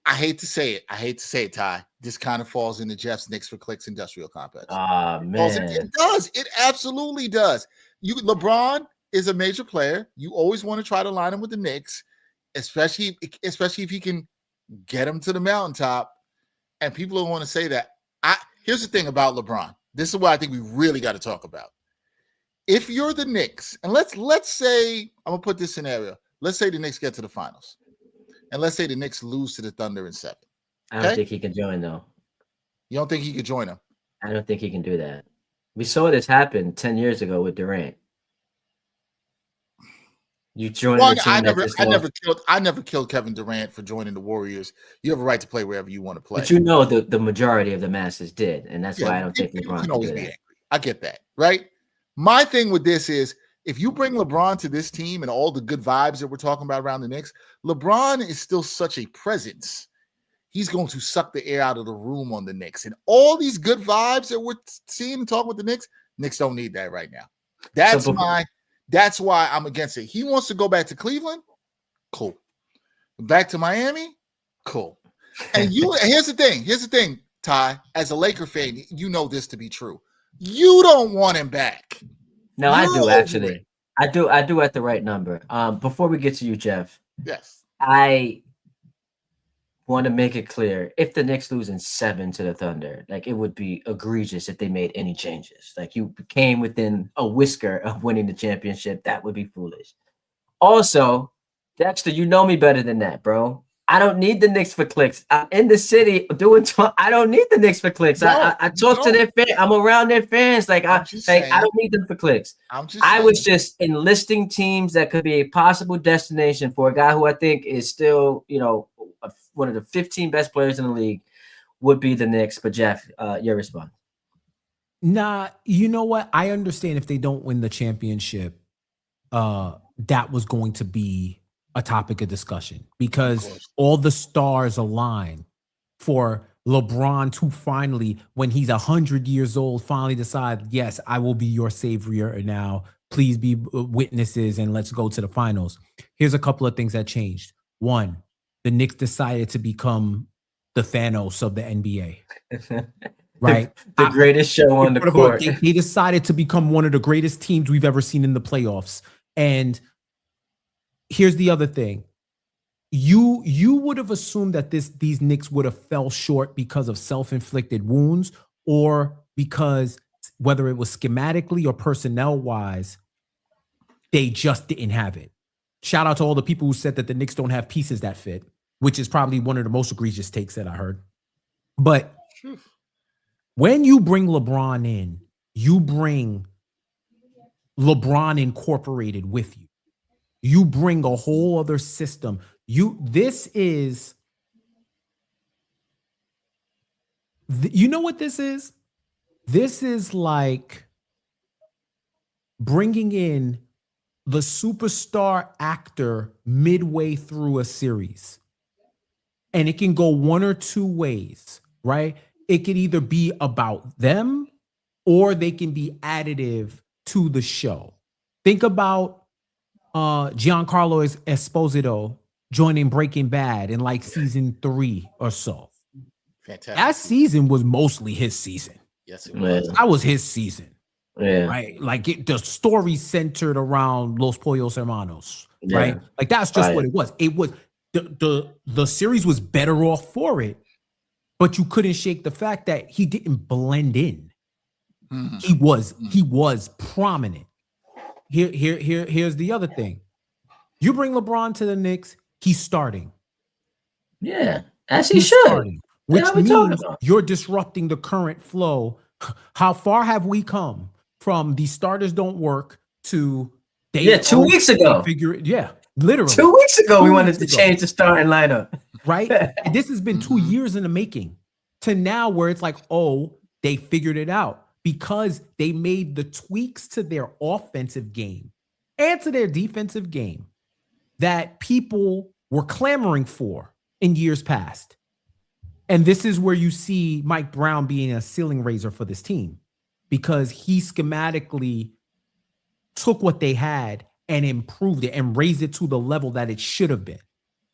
I hate to say it. Ty. This kind of falls into Jeff's Knicks for Clicks industrial complex. Man. It does. It absolutely does. LeBron is a major player. You always want to try to line him with the Knicks, especially if he can get him to the mountaintop. And people don't want to say that. Here's the thing about LeBron. This is what I think we really got to talk about. If you're the Knicks, and let's say, I'm going to put this scenario. Let's say the Knicks get to the finals. And let's say the Knicks lose to the Thunder in 7. I don't think he can join, though. You don't think he could join them? I don't think he can do that. We saw this happen 10 years ago with Durant. You joined the team. I never killed Kevin Durant for joining the Warriors. You have a right to play wherever you want to play. But the majority of the masses did, and that's why I don't think LeBron can always be angry. I get that, right? My thing with this is if you bring LeBron to this team and all the good vibes that we're talking about around the Knicks, LeBron is still such a presence. He's going to suck the air out of the room on the Knicks. And all these good vibes that we're seeing and talking with the Knicks don't need that right now. That's why I'm against it. He wants to go back to Cleveland. Cool. Back to Miami. Cool. And here's the thing, Ty, as a Laker fan, you know this to be true. You don't want him back. No, I do actually. I do at the right number. Before we get to you, Jeff. Yes. I want to make it clear, if the Knicks lose in 7 to the Thunder, like it would be egregious if they made any changes. Like you came within a whisker of winning the championship. That would be foolish. Also, Dexter, you know me better than that, bro. I don't need the Knicks for clicks. I'm in the city doing. I don't need the Knicks for clicks. I talk to their fans. I'm around their fans. I don't need them for clicks. I was just enlisting teams that could be a possible destination for a guy who I think is still, one of the 15 best players in the league would be the Knicks. But Jeff, your response. Nah, you know what? I understand if they don't win the championship, that was going to be a topic of discussion because all the stars align for LeBron to finally, when he's 100 years old, finally decide, yes, I will be your savior now. Please be witnesses and let's go to the finals. Here's a couple of things that changed. One, the Knicks decided to become the Thanos of the NBA. Right? the greatest show on the court. They decided to become one of the greatest teams we've ever seen in the playoffs. And here's the other thing. You would have assumed that these Knicks would have fell short because of self-inflicted wounds or because whether it was schematically or personnel-wise, they just didn't have it. Shout out to all the people who said that the Knicks don't have pieces that fit, which is probably one of the most egregious takes that I heard. But when you bring LeBron in, you bring LeBron incorporated with you. You bring a whole other system. This is, you know what this is? This is like bringing in the superstar actor midway through a series. And it can go one or two ways, right? It could either be about them or they can be additive to the show. Think about Giancarlo Esposito joining Breaking Bad in like season 3 or so. Fantastic. That season was mostly his season. Yes, it was. That was his season. Yeah. Right. Like the story centered around Los Pollos Hermanos. Yeah. Right. Like that's just what it was. It was the series was better off for it, but you couldn't shake the fact that he didn't blend in. Mm-hmm. He was prominent. Here's the other thing. You bring LeBron to the Knicks, he's starting. Yeah, as he should. Starting, which means you're disrupting the current flow. How far have we come from the starters don't work to 2 weeks ago? Literally 2 weeks ago we wanted to change the starting lineup. Right? And this has been 2 years in the making to now where it's like, oh, they figured it out because they made the tweaks to their offensive game and to their defensive game that people were clamoring for in years past. And this is where you see Mike Brown being a ceiling raiser for this team because he schematically took what they had and improved it and raised it to the level that it should have been.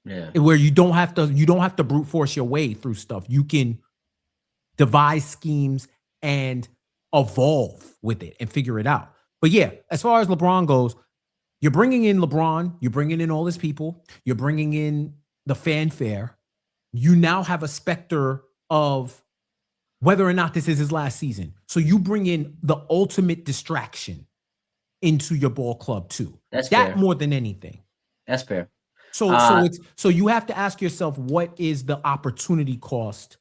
Yeah. Where you don't have to brute force your way through stuff. You can devise schemes and evolve with it and figure it out. But yeah, as far as LeBron goes, you're bringing in LeBron, you're bringing in all his people, you're bringing in the fanfare. You now have a specter of whether or not this is his last season. So you bring in the ultimate distraction into your ball club too. That's that fair. More than anything. That's fair. So you have to ask yourself, what is the opportunity cost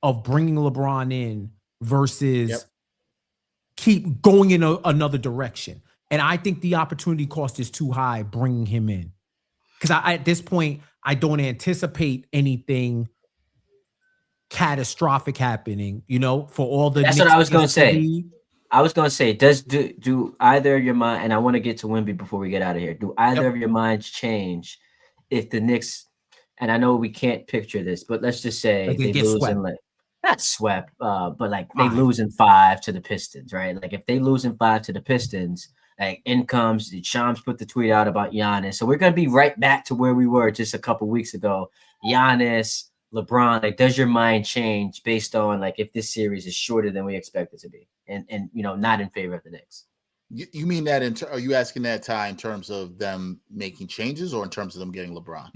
of bringing LeBron in versus keep going in another direction? And I think the opportunity cost is too high bringing him in. Because at this point, I don't anticipate anything catastrophic happening, for all the. That's what I was going to say. I was going to say, do either of your mind, and I want to get to Wemby before we get out of here. Do either of your minds change if the Knicks, and I know we can't picture this, but let's just say they lose in not swept, but like they lose in 5 to the Pistons, right? Like if they lose in 5 to the Pistons, like in comes Shams put the tweet out about Giannis. So we're going to be right back to where we were just a couple weeks ago. Giannis, LeBron, like does your mind change based on like if this series is shorter than we expect it to be and not in favor of the Knicks? You mean that are you asking that, Ty, in terms of them making changes or in terms of them getting LeBron?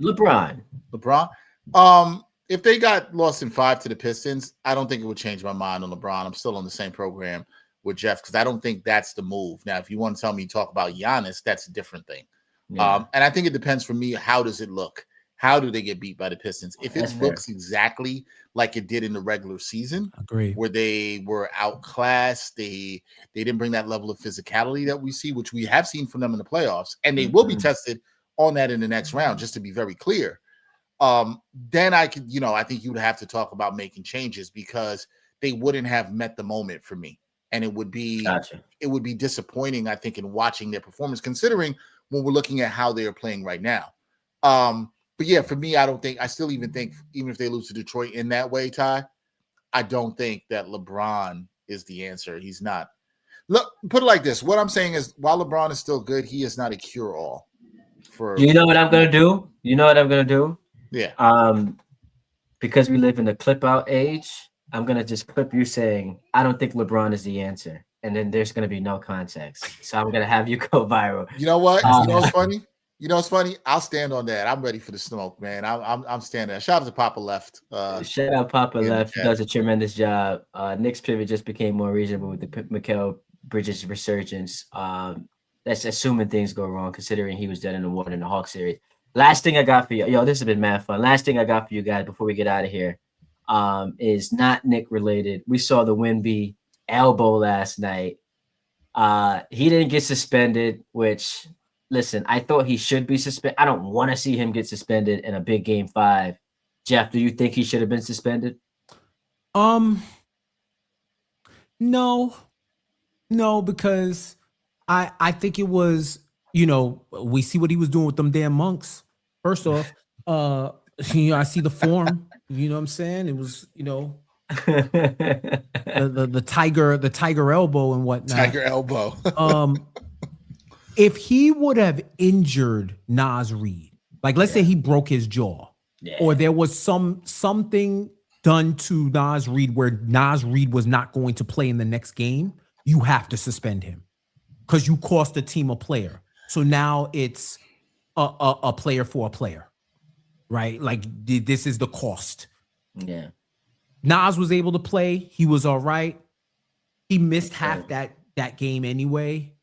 LeBron. If they got lost in 5 to the Pistons, I don't think it would change my mind on LeBron. I'm still on the same program with Jeff because I don't think that's the move. Now, if you want to tell me talk about Giannis, that's a different thing. Yeah. And I think it depends for me. How does it look? How do they get beat by the Pistons? If it looks exactly like it did in the regular season, where they were outclassed, they didn't bring that level of physicality that we see, which we have seen from them in the playoffs, and they will be tested on that in the next round, just to be very clear. Then I could, I think you would have to talk about making changes because they wouldn't have met the moment for me. And it would be disappointing, I think, in watching their performance, considering when we're looking at how they are playing right now. But yeah, for me, I still even think, even if they lose to Detroit in that way, Ty, I don't think that LeBron is the answer. He's not. Look, put it like this. What I'm saying is, while LeBron is still good, he is not a cure-all. You know what I'm going to do? Yeah. Because we live in the clip-out age, I'm going to just clip you saying, I don't think LeBron is the answer. And then there's going to be no context. So I'm going to have you go viral. You know what? You know what's funny? It's funny. I'll stand on that. I'm ready for the smoke, man. I'm standing there. Shout out to Papa Left. Shout out Papa Left. He does a tremendous job. Knicks pivot just became more reasonable with the Mikal Bridges resurgence. That's assuming things go wrong, considering he was dead in the water in the Hawks series. Last thing I got for you. Yo, this has been mad fun. Last thing I got for you guys before we get out of here is not Nick related. We saw the Wemby elbow last night. He didn't get suspended, which listen, I thought he should be suspended. I don't want to see him get suspended in a big game 5. Jeff, do you think he should have been suspended? No, because I think it was, we see what he was doing with them damn monks. First off, I see the form, you know what I'm saying? It was, the tiger elbow and whatnot. Tiger elbow. If he would have injured Naz Reid, like let's say he broke his jaw, or there was something done to Naz Reid where Naz Reid was not going to play in the next game, you have to suspend him because you cost the team a player. So now it's a player for a player, right? Like this is the cost. Yeah. Naz was able to play. He was all right. He missed half that game anyway.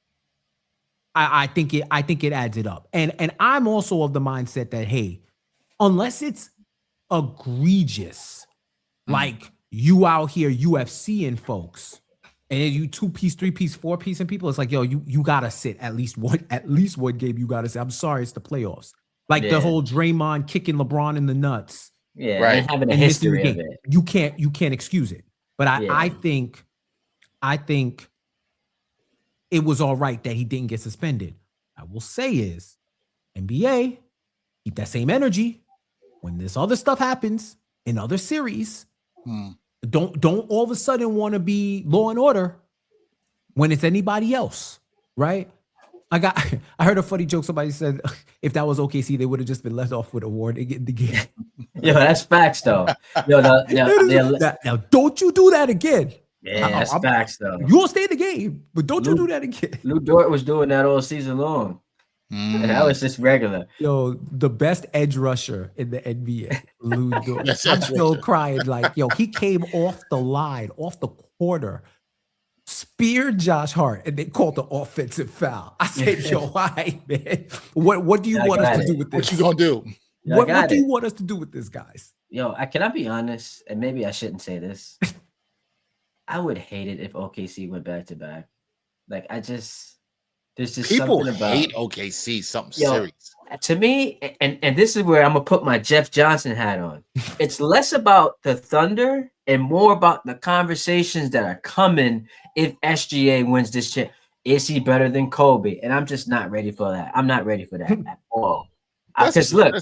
I think it adds it up. And I'm also of the mindset that, hey, unless it's egregious, like you out here UFCing folks, and then you 2-piece, 3-piece, 4-piece, and people, it's like, yo, you gotta sit at least one game. You gotta sit. I'm sorry, it's the playoffs. Like the whole Draymond kicking LeBron in the nuts. Yeah, right. And having a history of it. You can't excuse it. But I think it was all right that he didn't get suspended. I will say is NBA, keep that same energy when this other stuff happens in other series. Don't all of a sudden want to be Law and Order when it's anybody else, right? I heard a funny joke. Somebody said if that was OKC, they would have just been left off with a warning in the game. Yo, that's facts though. Now don't you do that again. Yeah, that's facts though. You will stay in the game, but don't you do that again. Lou Dort was doing that all season long. And that was just regular. Yo, the best edge rusher in the NBA, Lou Dort. I'm still crying like, yo, he came off the line, off the quarter, speared Josh Hart, and they called the offensive foul. I said, yo, all right, man. What do you want us to do with this? What you gonna do? What do you want us to do with this, guys? Yo, can I be honest? And maybe I shouldn't say this. I would hate it if OKC went back to back. Like there's just people something about hate OKC, something serious. To me, and this is where I'm gonna put my Jeff Johnson hat on. It's less about the Thunder and more about the conversations that are coming if SGA wins this chip. Is he better than Kobe? And I'm just not ready for that. I'm not ready for that at all. Because look,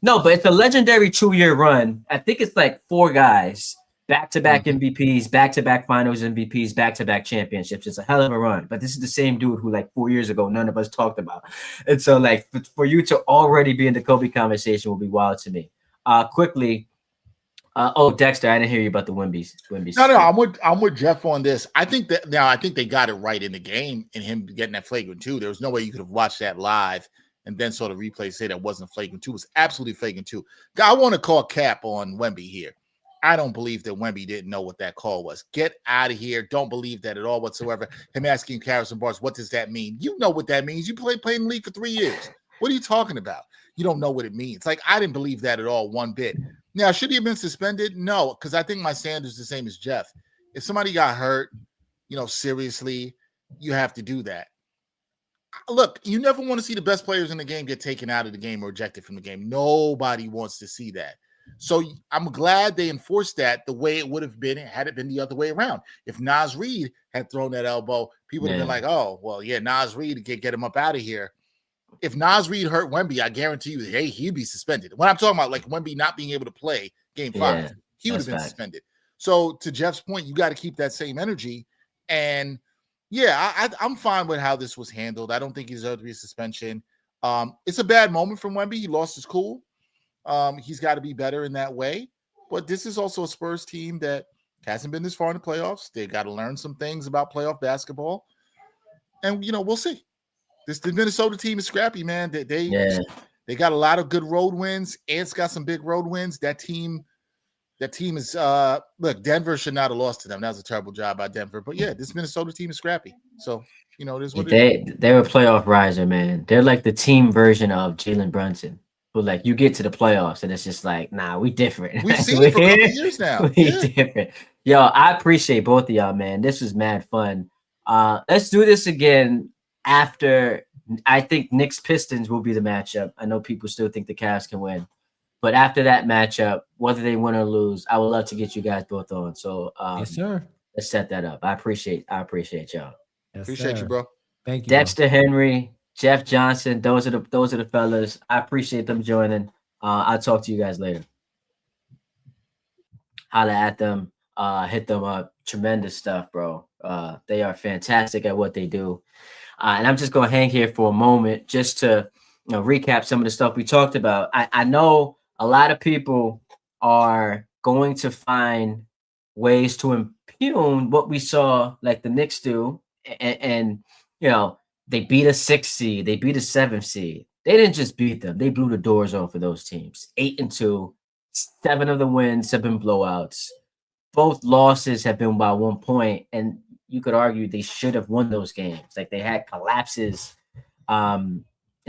but it's a legendary 2-year run. I think it's like 4 guys. Back-to-back MVPs, back-to-back finals MVPs, back-to-back championships. It's a hell of a run. But this is the same dude who like 4 years ago, none of us talked about. And so like for you to already be in the Kobe conversation will be wild to me. Quickly. Dexter, I didn't hear you about the Wemby. No, I'm with Jeff on this. I think they got it right in the game in him getting that flagrant 2. There was no way you could have watched that live and then sort of replay say that wasn't flagrant 2. It was absolutely flagrant 2. I want to call cap on Wemby here. I don't believe that Wemby didn't know what that call was. Get out of here. Don't believe that at all whatsoever. Him asking Harrison Barnes, what does that mean? You know what that means. You played in the league for 3 years. What are you talking about? You don't know what it means. Like, I didn't believe that at all one bit. Now, should he have been suspended? No, because I think my standard is the same as Jeff. If somebody got hurt, seriously, you have to do that. Look, you never want to see the best players in the game get taken out of the game or ejected from the game. Nobody wants to see that. So I'm glad they enforced that the way it would have been had it been the other way around. If Naz Reid had thrown that elbow, people would have been like, oh, well, yeah, Naz Reid, get him up out of here. If Naz Reid hurt Wemby, I guarantee you, hey, he'd be suspended. When I'm talking about like Wemby not being able to play game 5, he would have been suspended. So to Jeff's point, you got to keep that same energy. And yeah, I'm fine with how this was handled. I don't think he deserved to be a suspension. It's a bad moment from Wemby. He lost his cool. He's got to be better in that way. But this is also a Spurs team that hasn't been this far in the playoffs. They got to learn some things about playoff basketball. And, we'll see. The Minnesota team is scrappy, man. They got a lot of good road wins. Ant's got some big road wins. That team is look, Denver should not have lost to them. That was a terrible job by Denver. But yeah, this Minnesota team is scrappy. So, it is what it is. They're a playoff riser, man. They're like the team version of Jalen Brunson. But like you get to the playoffs and it's just like, nah, we different. We've seen it for a couple of years now. We different. Yo, I appreciate both of y'all, man. This was mad fun. Let's do this again after. I think Knicks Pistons will be the matchup. I know people still think the Cavs can win, but after that matchup, whether they win or lose, I would love to get you guys both on. So Yes, sir. let's set that up. I appreciate y'all. Yes, Appreciate sir. you, bro. Thank you, bro. Dexter Henry, Jeff Johnson, those are the fellas. I appreciate them joining. I'll talk to you guys later. Holla at them, hit them up. Tremendous stuff, bro. They are fantastic at what they do. And I'm just gonna hang here for a moment just to recap some of the stuff we talked about. I know a lot of people are going to find ways to impugn what we saw, like the Knicks do, and they beat a 6 seed, they beat a 7 seed. They didn't just beat them; they blew the doors off of those teams. 8-2, 7 of the wins have been blowouts. Both losses have been by 1 point, and you could argue they should have won those games. Like they had collapses. And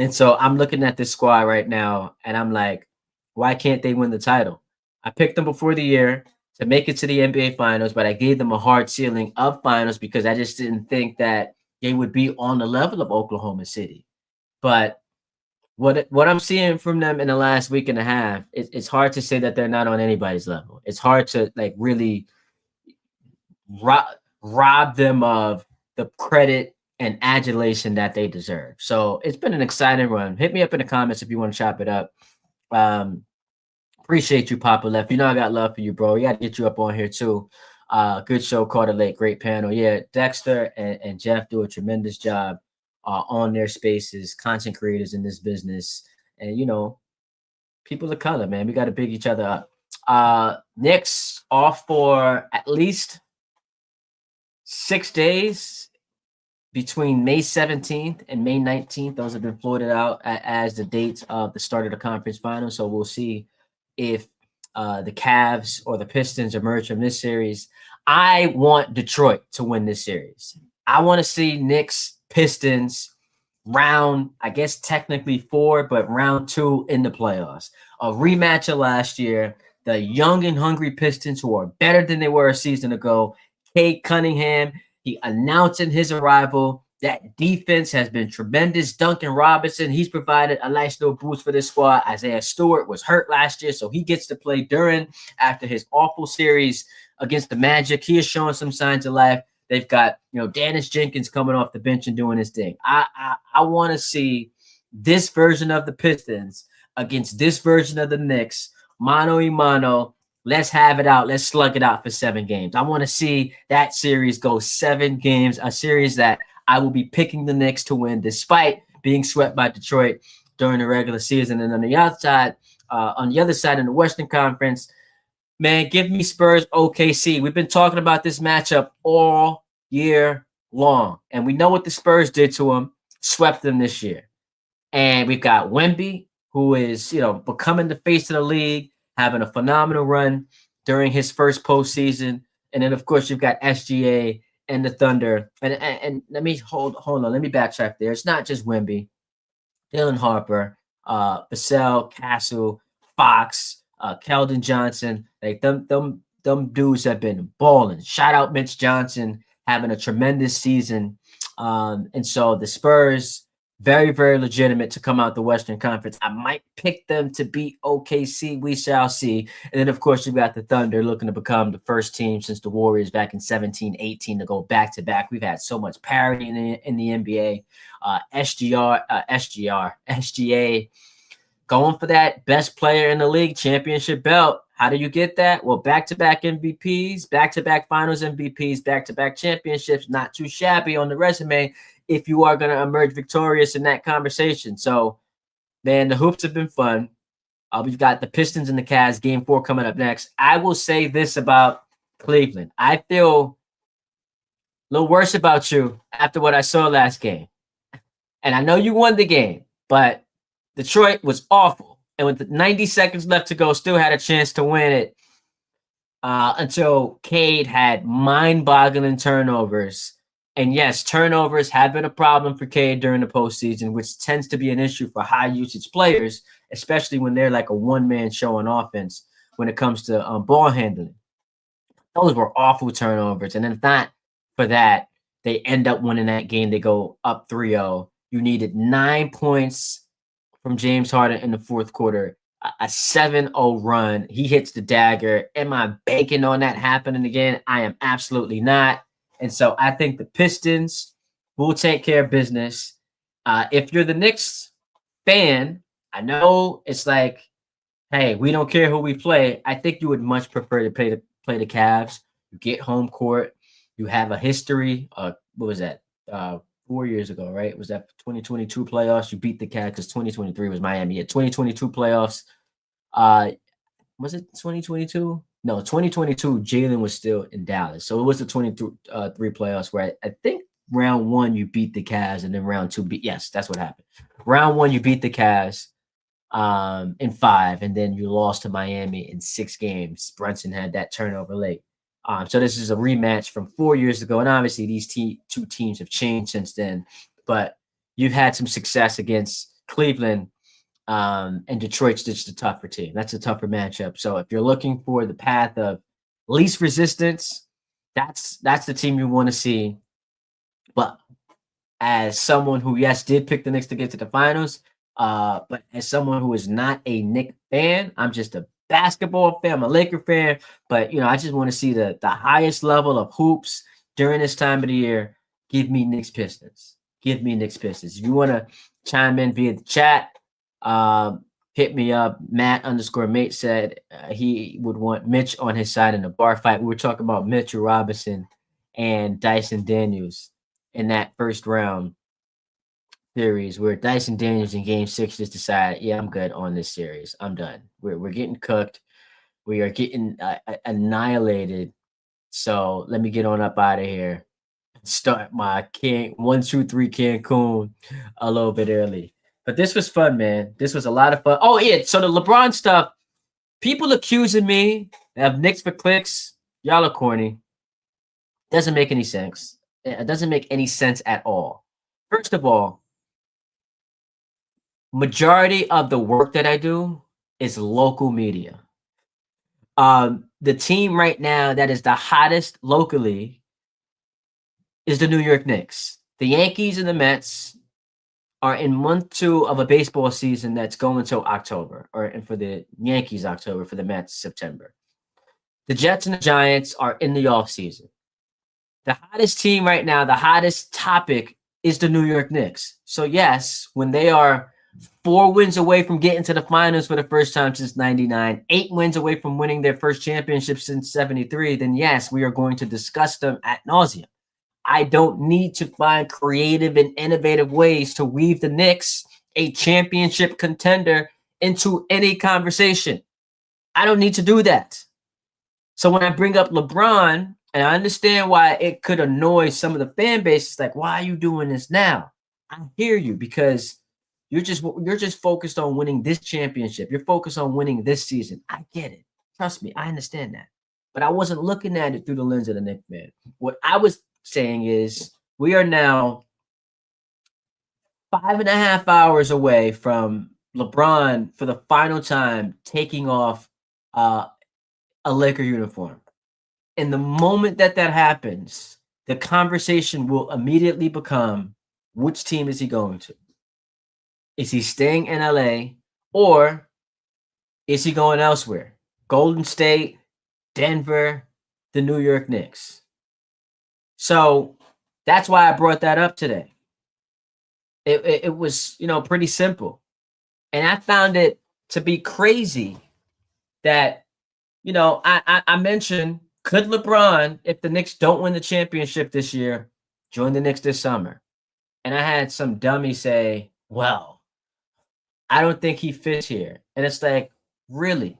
so I'm looking at this squad right now and I'm like, why can't they win the title? I picked them before the year to make it to the NBA finals, but I gave them a hard ceiling of finals because I just didn't think that they would be on the level of Oklahoma City. But what I'm seeing from them in the last week and a half, it's hard to say that they're not on anybody's level. It's hard to like really rob them of the credit and adulation that they deserve. So it's been an exciting run. Hit me up in the comments if you want to chop it up. Appreciate you, Papa Left. You know I got love for you, bro. We got to get you up on here too. Good show, Carter Lake, great panel. Yeah, Dexter and Jeff do a tremendous job on their spaces, content creators in this business. And, people of color, man, we got to big each other up. Knicks off for at least 6 days between May 17th and May 19th. Those have been floated out as the dates of the start of the conference finals. So we'll see if the Cavs or the Pistons emerge from this series. I want Detroit to win this series. I want to see Knicks Pistons round, I guess technically 4, but round 2 in the playoffs. A rematch of last year. The young and hungry Pistons, who are better than they were a season ago. Cade Cunningham, he announcing his arrival. That defense has been tremendous. Duncan Robinson, he's provided a nice little boost for this squad. Isaiah Stewart was hurt last year, so he gets to play after his awful series against the Magic. He is showing some signs of life. They've got, Dennis Jenkins coming off the bench and doing his thing. I want to see this version of the Pistons against this version of the Knicks, mano a mano. Let's have it out. Let's slug it out for 7 games. I want to see that series go 7 games, a series that I will be picking the Knicks to win despite being swept by Detroit during the regular season. And on the other side in the Western Conference, man, give me Spurs OKC. We've been talking about this matchup all year long, and we know what the Spurs did to them, swept them this year. And we've got Wemby, who is, becoming the face of the league, having a phenomenal run during his first postseason. And then, of course, you've got SGA and the Thunder. And let me hold on. Let me backtrack there. It's not just Wemby. Dylan Harper, Vassell, Castle, Fox, Keldon Johnson. Like them dudes have been balling. Shout out Mitch Johnson, having a tremendous season. And so the Spurs, very, very legitimate to come out the Western Conference. I might pick them to beat OKC. We shall see. And then, of course, you've got the Thunder looking to become the first team since the Warriors back in 17-18 to go back-to-back. We've had so much parity in the NBA. SGA going for that best player in the league championship belt. How do you get that? Well, back-to-back MVPs, back-to-back finals MVPs, back-to-back championships. Not too shabby on the resume if you are going to emerge victorious in that conversation. So, man, the hoops have been fun. We've got the Pistons and the Cavs, game 4 coming up next. I will say this about Cleveland. I feel a little worse about you after what I saw last game. And I know you won the game, but Detroit was awful. And with 90 seconds left to go, still had a chance to win it until Cade had mind-boggling turnovers. And yes, turnovers have been a problem for Cade during the postseason, which tends to be an issue for high-usage players, especially when they're like a one-man show on offense when it comes to ball handling. Those were awful turnovers. And if not for that, They end up winning that game. They go up 3-0. You needed 9 points from James Harden in the fourth quarter, a 7-0 run. He hits the dagger. Am I banking on that happening again? I am absolutely not. And so I think the Pistons will take care of business. If you're the Knicks fan, I know it's like, hey, we don't care who we play. I think you would much prefer to play the Cavs. You get home court. You have a history. What was that? 4 years ago, right? Was that 2022 playoffs? You beat the Cavs because 2023 was Miami. Yeah, 2022 playoffs. Was it 2022? No, 2022. Jalen was still in Dallas, so it was the 23 playoffs where I think round one you beat the Cavs, and then round two yes, that's what happened. Round one you beat the Cavs in 5, and then you lost to Miami in 6 games. Brunson had that turnover late. So this is a rematch from 4 years ago, and obviously these two teams have changed since then. But you've had some success against Cleveland, and Detroit's just a tougher team. That's a tougher matchup. So if you're looking for the path of least resistance, that's the team you want to see. But as someone who, yes, did pick the Knicks to get to the finals, but as someone who is not a Knicks fan, I'm just a basketball fan, I'm a Laker fan, but I just want to see the highest level of hoops during this time of the year. Give me Knicks Pistons. Give me Knicks Pistons. If you want to chime in via the chat, hit me up. Matt_mate said he would want Mitch on his side in the bar fight. We were talking about Mitchell Robinson and Dyson Daniels in that first round series where Dyson Daniels in game 6 just decided, yeah, I'm good on this series. I'm done. We're getting cooked. We are getting annihilated. So let me get on up out of here. Start my 1, 2, 3 Cancun a little bit early. But this was fun, man. This was a lot of fun. Oh, yeah. So the LeBron stuff, people accusing me of Knicks for clicks. Y'all are corny. Doesn't make any sense. It doesn't make any sense at all. First of all, majority of the work that I do is local media. The team right now that is the hottest locally is the New York Knicks. The Yankees and the Mets are in month 2 of a baseball season that's going until October, and for the Yankees, October, for the Mets, September. The Jets and the Giants are in the off season. The hottest team right now, the hottest topic is the New York Knicks. So yes, when they are 4 wins away from getting to the finals for the first time since 99, 8 wins away from winning their first championship since 73, then yes, we are going to discuss them ad nauseum. I don't need to find creative and innovative ways to weave the Knicks, a championship contender, into any conversation. I don't need to do that. So when I bring up LeBron, and I understand why it could annoy some of the fan base, it's like, why are you doing this now? I hear you, because you're just focused on winning this championship. You're focused on winning this season. I get it. Trust me, I understand that. But I wasn't looking at it through the lens of the Knicks, man. What I was saying is we are now 5.5 hours away from LeBron for the final time taking off a Laker uniform. And the moment that happens, the conversation will immediately become, which team is he going to? Is he staying in LA, or is he going elsewhere? Golden State, Denver, the New York Knicks. So that's why I brought that up today. It was, pretty simple. And I found it to be crazy that, I mentioned, could LeBron, if the Knicks don't win the championship this year, join the Knicks this summer? And I had some dummy say, well, I don't think he fits here. And it's like, really?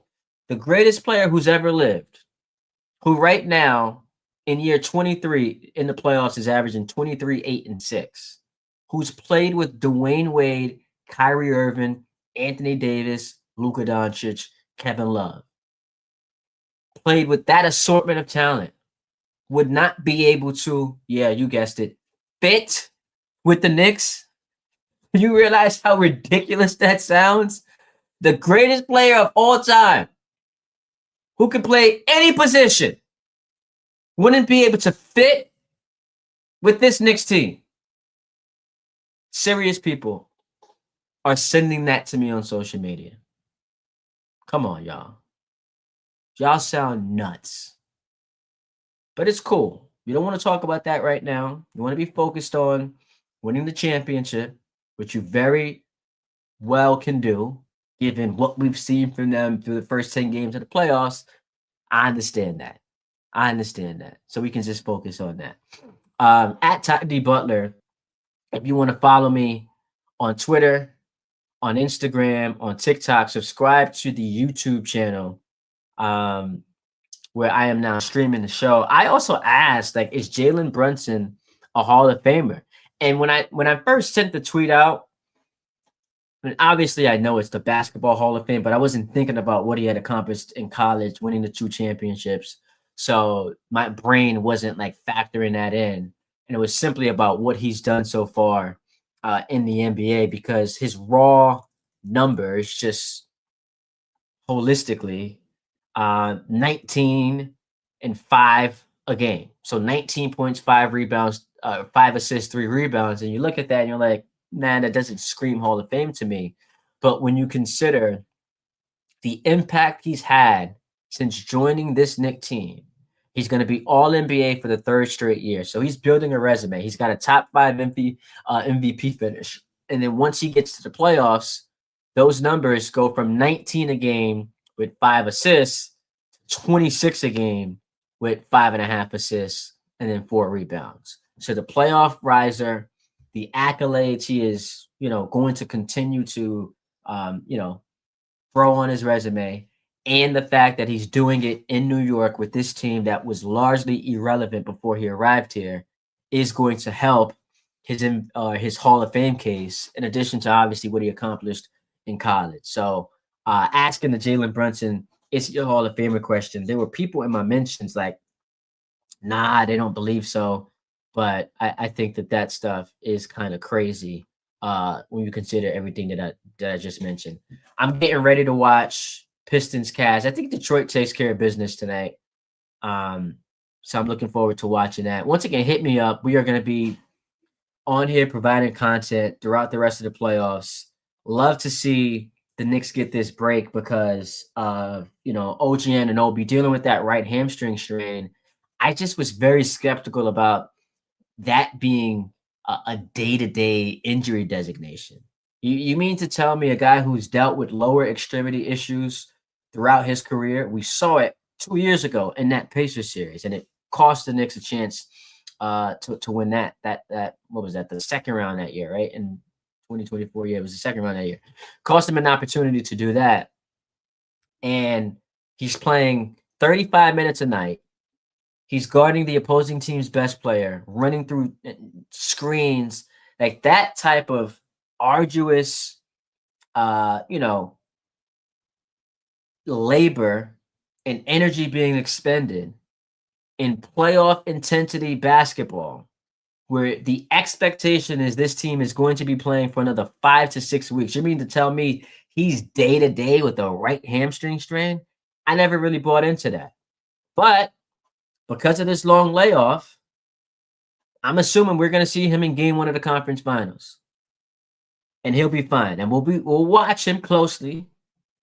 The greatest player who's ever lived, who right now in year 23 in the playoffs is averaging 23, 8, and 6, who's played with Dwayne Wade, Kyrie Irving, Anthony Davis, Luka Doncic, Kevin Love, played with that assortment of talent, would not be able to, yeah, you guessed it, fit with the Knicks? You realize how ridiculous that sounds? The greatest player of all time, who can play any position, wouldn't be able to fit with this Knicks team, serious people are sending that to me on social media. Come on, y'all. Y'all sound nuts. But it's cool. You don't want to talk about that right now. You want to be focused on winning the championship, which you very well can do, given what we've seen from them through the first 10 games of the playoffs. I understand that. So we can just focus on that. At Ty D Butler, if you want to follow me on Twitter, on Instagram, on TikTok, subscribe to the YouTube channel. Where I am now streaming the show. I also asked, like, is Jalen Brunson a Hall of Famer? And when I first sent the tweet out, and obviously I know it's the Basketball Hall of Fame, but I wasn't thinking about what he had accomplished in college, winning the 2 championships. So my brain wasn't like factoring that in. And it was simply about what he's done so far in the NBA, because his raw numbers just holistically 19 and 5 a game. So 19 points, 5 rebounds, 5 assists, 3 rebounds. And you look at that and you're like, man, that doesn't scream Hall of Fame to me. But when you consider the impact he's had since joining this Knicks team, he's going to be all NBA for the 3rd straight year. So he's building a resume. He's got a top 5 MVP finish. And then once he gets to the playoffs, those numbers go from 19 a game with 5 assists, 26 a game with 5.5 assists, and then 4 rebounds. So the playoff riser, the accolades he is, going to continue to, throw on his resume, and the fact that he's doing it in New York with this team that was largely irrelevant before he arrived here is going to help his Hall of Fame case, in addition to obviously what he accomplished in college. So asking the Jalen Brunson, is your Hall of Famer question, there were people in my mentions like, nah, they don't believe so. But I think that stuff is kind of crazy when you consider everything that I just mentioned. I'm getting ready to watch Pistons Cavs. I think Detroit takes care of business tonight. So I'm looking forward to watching that. Once again, hit me up. We are going to be on here providing content throughout the rest of the playoffs. Love to see the Knicks get this break because of, OG Anunoby dealing with that right hamstring strain. I just was very skeptical about that being a day-to-day injury designation. You mean to tell me a guy who's dealt with lower extremity issues throughout his career, we saw it 2 years ago in that Pacers series, and it cost the Knicks a chance to win that what was that, the second round that year, right? In 2024, yeah, it was the second round that year. Cost him an opportunity to do that. And he's playing 35 minutes a night. He's guarding the opposing team's best player, running through screens, like that type of arduous, labor and energy being expended in playoff intensity basketball, where the expectation is this team is going to be playing for another 5 to 6 weeks. You mean to tell me he's day to day with a right hamstring strain? I never really bought into that. But because of this long layoff, I'm assuming we're going to see him in game 1 of the conference finals. And he'll be fine. And we'll watch him closely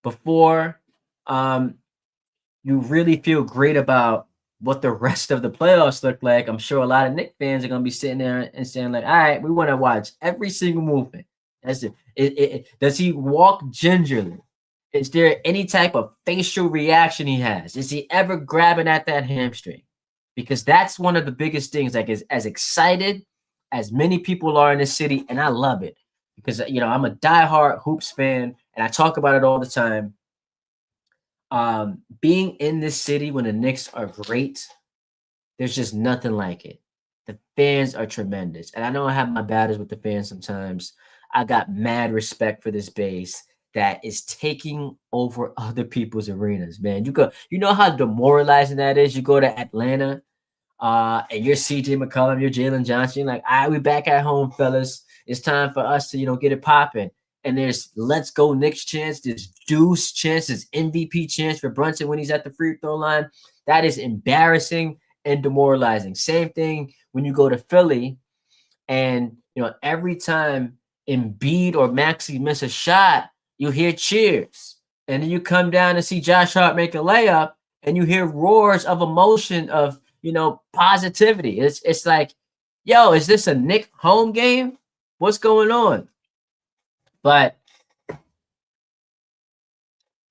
before you really feel great about what the rest of the playoffs look like. I'm sure a lot of Knicks fans are going to be sitting there and saying like, all right, we want to watch every single movement. That's it. Does he walk gingerly? Is there any type of facial reaction he has? Is he ever grabbing at that hamstring? Because that's one of the biggest things. Like, as excited as many people are in this city, and I love it because I'm a diehard hoops fan, and I talk about it all the time. Being in this city when the Knicks are great, there's just nothing like it. The fans are tremendous, and I know I have my battles with the fans sometimes. I got mad respect for this base that is taking over other people's arenas, man. You know how demoralizing that is. You go to Atlanta, and you're CJ McCollum, you're Jalen Johnson. You're like, all right, we back at home, fellas. It's time for us to, get it popping. And there's let's go Knicks chance, there's Deuce chance, there's MVP chance for Brunson when he's at the free throw line. That is embarrassing and demoralizing. Same thing when you go to Philly and, every time Embiid or Maxey miss a shot, you hear cheers. And then you come down and see Josh Hart make a layup and you hear roars of emotion of, positivity. It's like, yo, is this a Knicks home game? What's going on? But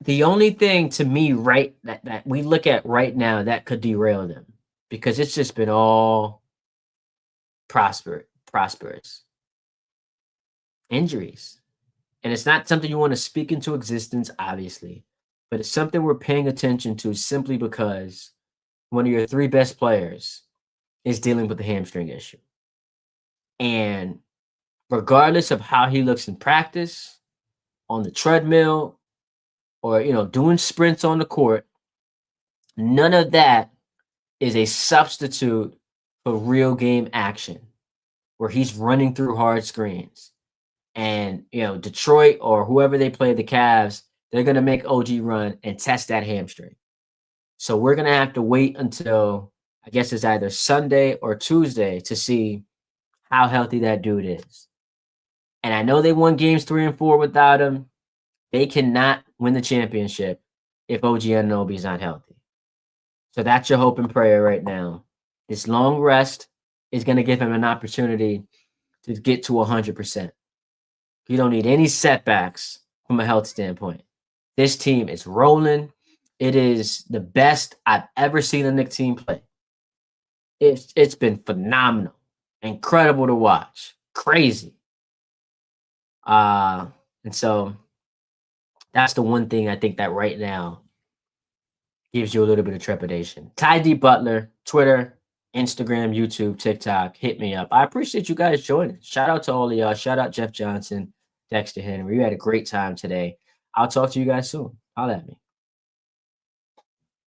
the only thing to me that we look at right now that could derail them, because it's just been all prosperous injuries. And it's not something you want to speak into existence, obviously, but it's something we're paying attention to simply because one of your 3 best players is dealing with a hamstring issue. And regardless of how he looks in practice, on the treadmill, or, doing sprints on the court, none of that is a substitute for real game action where he's running through hard screens. And, Detroit or whoever they play, the Cavs, they're going to make OG run and test that hamstring. So we're going to have to wait until, I guess it's either Sunday or Tuesday to see how healthy that dude is. And I know they won games 3 and 4 without him. They cannot win the championship if OG Anunoby is not healthy. So that's your hope and prayer right now. This long rest is going to give him an opportunity to get to 100%. You don't need any setbacks from a health standpoint. This team is rolling. It is the best I've ever seen a Knicks team play. It's been phenomenal, incredible to watch, crazy. And so that's the one thing I think that right now gives you a little bit of trepidation. Ty D Butler, Twitter, Instagram, YouTube, TikTok, hit me up. I appreciate you guys joining. Shout out to all of y'all. Shout out Jeff Johnson, Dexter Henry. We had a great time today. I'll talk to you guys soon. Holla at me.